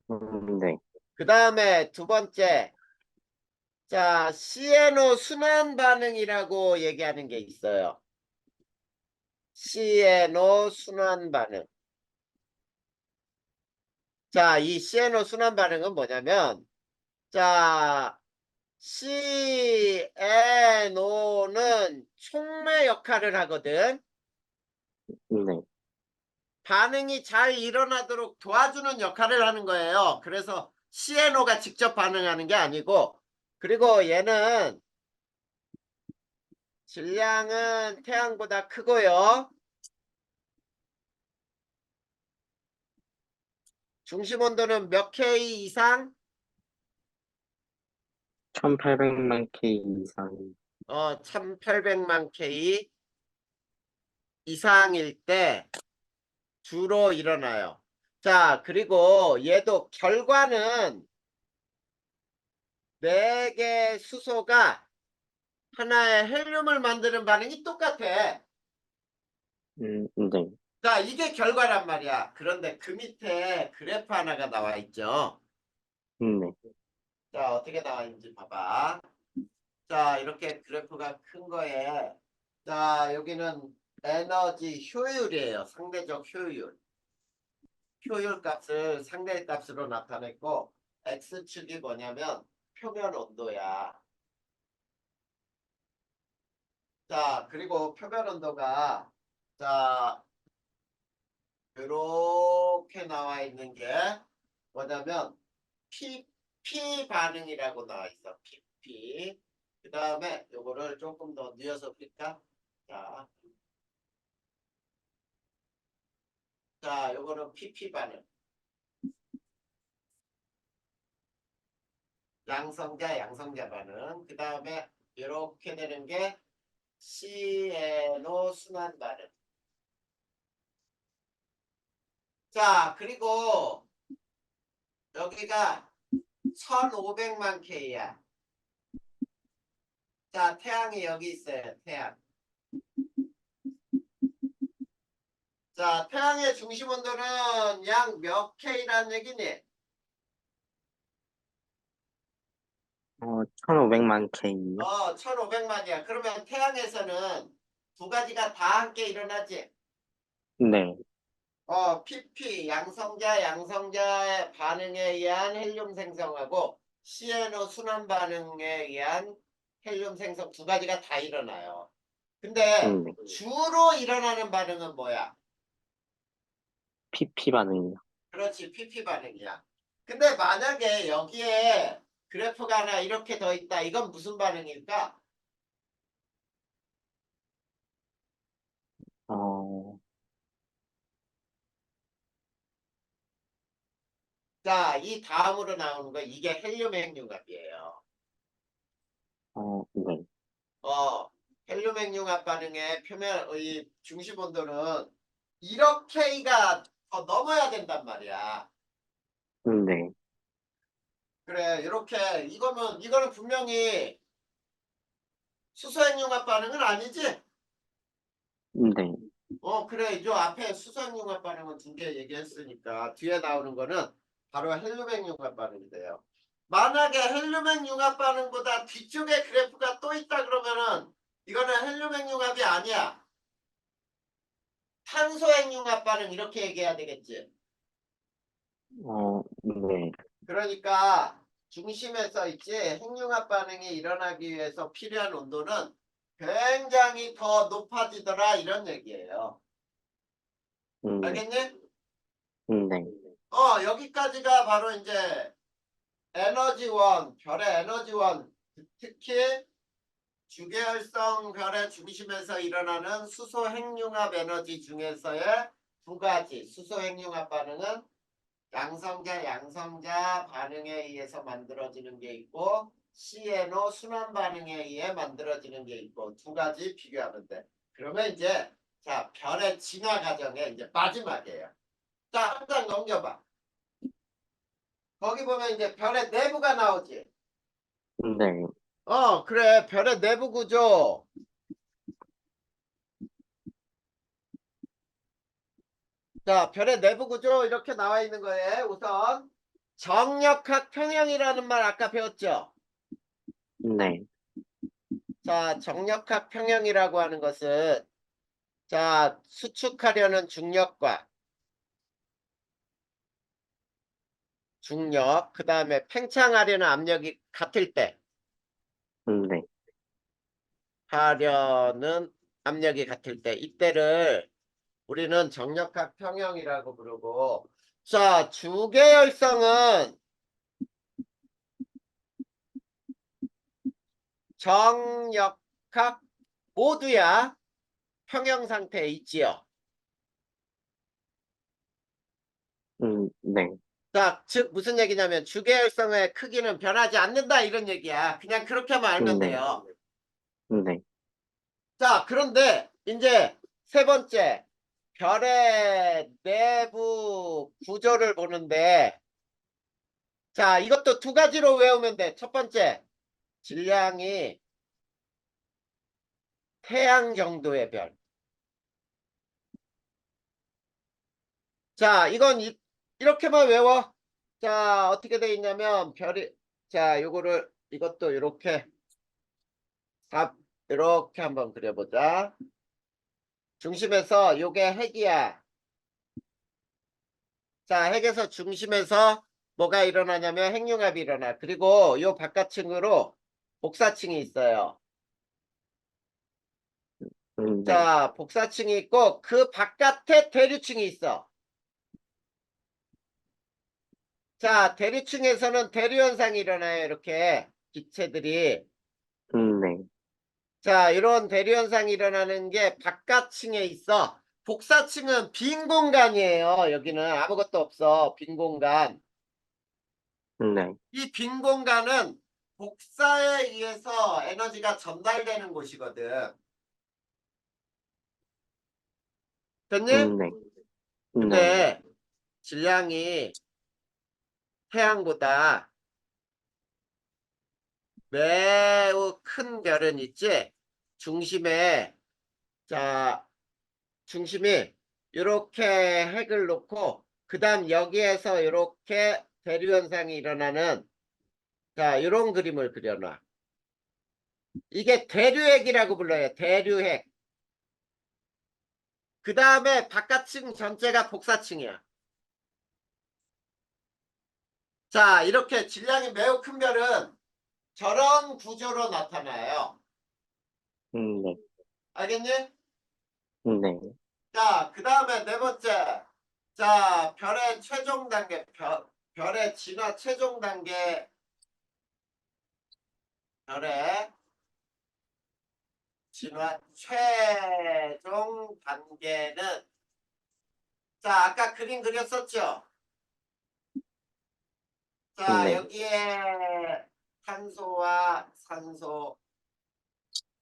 Speaker 2: 네.
Speaker 1: 그 다음에 두 번째, 자, CNO 순환 반응이라고 얘기하는 게 있어요. CNO 순환 반응. 자, 이 CNO 순환 반응은 뭐냐면, 자, CNO는 촉매 역할을 하거든.
Speaker 2: 네.
Speaker 1: 반응이 잘 일어나도록 도와주는 역할을 하는 거예요. 그래서 CNO가 직접 반응하는 게 아니고, 그리고 얘는 질량은 태양보다 크고요. 중심 온도는 몇 K 이상?
Speaker 2: 1800만 K 이상.
Speaker 1: 1800만 K 이상일 때 주로 일어나요. 자, 그리고 얘도 결과는 4개 수소가 하나의 헬륨을 만드는 반응이 똑같아.
Speaker 2: 네.
Speaker 1: 자, 이게 결과란 말이야. 그런데 그 밑에 그래프 하나가 나와 있죠.
Speaker 2: 네.
Speaker 1: 자, 어떻게 나와 있는지 봐봐. 자, 이렇게 그래프가 큰 거에, 자, 여기는 에너지 효율이에요. 상대적 효율. 효율 값을 상대 값으로 나타냈고, X축이 뭐냐면 표면 온도야. 자, 그리고 표면 온도가, 자, 이렇게 나와 있는 게 뭐냐면, PP 반응이라고 나와 있어. PP. 그 다음에 요거를 조금 더 뉘어서 볼까? 자, 자, 요거는 PP 반응. 양성자 반응. 그 다음에 이렇게 되는 게 CNO 순환 반응. 자, 그리고 여기가 1500만 K야. 자, 태양이 여기 있어요. 태양. 자, 태양의 중심 온도는 약 몇 K라는 얘기니?
Speaker 2: 1500만 K요?
Speaker 1: 1500만이야. 그러면 태양에서는 두 가지가 다 함께 일어나지.
Speaker 2: 네.
Speaker 1: PP, 양성자의 반응에 의한 헬륨 생성하고 CNO 순환 반응에 의한 헬륨 생성 두 가지가 다 일어나요. 근데
Speaker 2: 네.
Speaker 1: 주로 일어나는 반응은 뭐야?
Speaker 2: PP 반응이요.
Speaker 1: 그렇지, PP 반응이야. 근데 만약에 여기에 그래프가 하나 이렇게 더 있다. 이건 무슨 반응일까?
Speaker 2: 어,
Speaker 1: 자, 이 다음으로 나오는 거 이게 헬륨 핵융합이에요.
Speaker 2: 네.
Speaker 1: 어, 헬륨 핵융합 반응의 표면의 중심 온도는 1억 K가 더 넘어야 된단 말이야.
Speaker 2: 네.
Speaker 1: 그래, 이렇게 이거는 분명히 수소 핵융합 반응은 아니지?
Speaker 2: 네.
Speaker 1: 그래, 이 앞에 수소 핵융합 반응은 두 개 얘기했으니까 뒤에 나오는 거는 바로 헬륨 핵융합 반응이 돼요. 만약에 헬륨 핵융합 반응보다 뒤쪽에 그래프가 또 있다 그러면은 이거는 헬륨 핵융합이 아니야. 탄소 핵융합 반응 이렇게 얘기해야 되겠지.
Speaker 2: 네.
Speaker 1: 그러니까 중심에서 있지 핵융합 반응이 일어나기 위해서 필요한 온도는 굉장히 더 높아지더라 이런 얘기예요.
Speaker 2: 네.
Speaker 1: 알겠니?
Speaker 2: 네.
Speaker 1: 여기까지가 바로 이제 에너지원, 별의 에너지원, 특히 주계열성 별의 중심에서 일어나는 수소 핵융합 에너지 중에서의 두 가지 수소 핵융합 반응은 양성자 반응에 의해서 만들어지는 게 있고 CNO 순환 반응에 의해 만들어지는 게 있고 두 가지 비교하면 돼. 그러면 이제 자 별의 진화 과정의 이제 마지막이에요. 자, 한 장 넘겨봐. 거기 보면 이제 별의 내부가 나오지.
Speaker 2: 네.
Speaker 1: 그래. 별의 내부 구조. 자, 별의 내부 구조 이렇게 나와 있는 거예요. 우선 정력학 평형이라는 말 아까 배웠죠?
Speaker 2: 네.
Speaker 1: 자, 정력학 평형이라고 하는 것은 자, 수축하려는 중력과 중력, 그 다음에 팽창하려는 압력이 같을 때
Speaker 2: 네.
Speaker 1: 하려는 압력이 같을 때 이때를 우리는 정력학 평형이라고 부르고 자, 주계열성은 정역학 모두야 평형 상태에 있지요.
Speaker 2: 네.
Speaker 1: 자, 즉 무슨 얘기냐면 주계열성의 크기는 변하지 않는다 이런 얘기야. 그냥 그렇게만 알면
Speaker 2: 네.
Speaker 1: 돼요.
Speaker 2: 네.
Speaker 1: 자, 그런데 이제 세 번째 별의 내부 구조를 보는데 자, 이것도 두 가지로 외우면 돼. 첫 번째, 질량이 태양 정도의 별. 자, 이건 이렇게만 외워. 자, 어떻게 돼 있냐면 자, 이것도 이렇게 이렇게 한번 그려보자. 중심에서 요게 핵이야. 자, 핵에서 중심에서 뭐가 일어나냐면 핵융합이 일어나. 그리고 요 바깥층으로 복사층이 있어요.
Speaker 2: 네.
Speaker 1: 자, 복사층이 있고 그 바깥에 대류층이 있어. 자, 대류층에서는 대류현상이 일어나요. 이렇게 기체들이.
Speaker 2: 네.
Speaker 1: 자, 이런 대류현상이 일어나는 게 바깥층에 있어. 복사층은 빈 공간이에요. 여기는 아무것도 없어. 빈 공간.
Speaker 2: 네.
Speaker 1: 이 빈 공간은 복사에 의해서 에너지가 전달되는 곳이거든. 됐니?
Speaker 2: 네. 네.
Speaker 1: 근데 질량이 태양보다 매우 큰 별은 있지? 중심에, 자, 중심이 이렇게 핵을 놓고, 그 다음 여기에서 이렇게 대류현상이 일어나는, 자, 이런 그림을 그려놔. 이게 대류핵이라고 불러요. 대류핵. 그 다음에 바깥층 전체가 복사층이야. 자, 이렇게 질량이 매우 큰 별은 저런 구조로 나타나요.
Speaker 2: 네.
Speaker 1: 알겠니?
Speaker 2: 네.
Speaker 1: 자, 그 다음에 네 번째. 자, 별의 최종 단계, 별의 진화 최종 단계, 별의 진화 최종 단계는, 자, 아까 그림 그렸었죠? 자,
Speaker 2: 네.
Speaker 1: 여기에 탄소와 산소,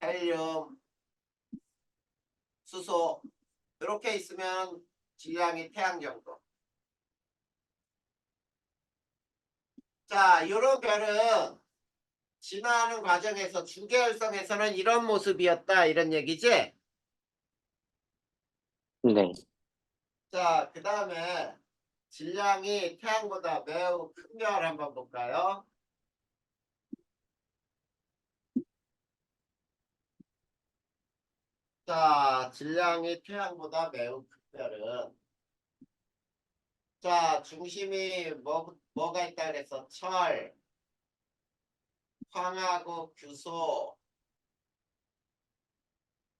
Speaker 1: 헬륨, 수소, 이렇게 있으면 질량이 태양 정도. 자, 요런 별은 진화하는 과정에서 주계열성에서는 이런 모습이었다, 이런 얘기지?
Speaker 2: 네.
Speaker 1: 자, 그 다음에 질량이 태양보다 매우 큰 별 한번 볼까요? 자, 질량이 태양보다 매우 큰 별은, 자, 중심이 뭐가 있다 그래서 철, 황하고 규소,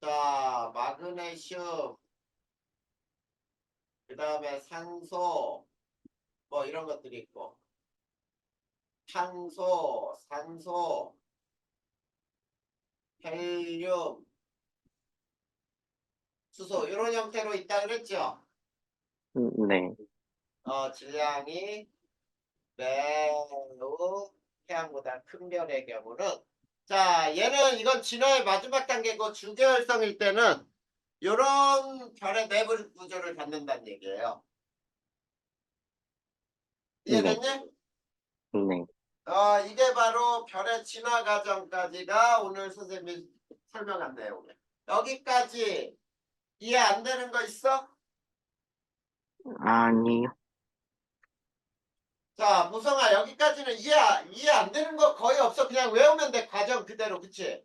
Speaker 1: 자, 마그네슘, 그 다음에 산소, 뭐 이런 것들이 있고, 탄소, 산소, 헬륨, 수소 이런 형태로 있다 그랬죠?
Speaker 2: 네.
Speaker 1: 질량이 매우 태양보다 큰 별의 경우는, 자, 이건 진화의 마지막 단계고 주계열성일 때는 이런 별의 내부 구조를 갖는다는 얘기예요.
Speaker 2: 네.
Speaker 1: 이해됐니?
Speaker 2: 네.
Speaker 1: 이게 바로 별의 진화 과정까지가 오늘 선생님이 설명한 내용이에요. 여기까지 이해 안 되는 거 있어?
Speaker 2: 아니요.
Speaker 1: 자, 보성아, 여기까지는 이해 안 되는 거 거의 없어. 그냥 외우면 돼. 과정 그대로. 그치?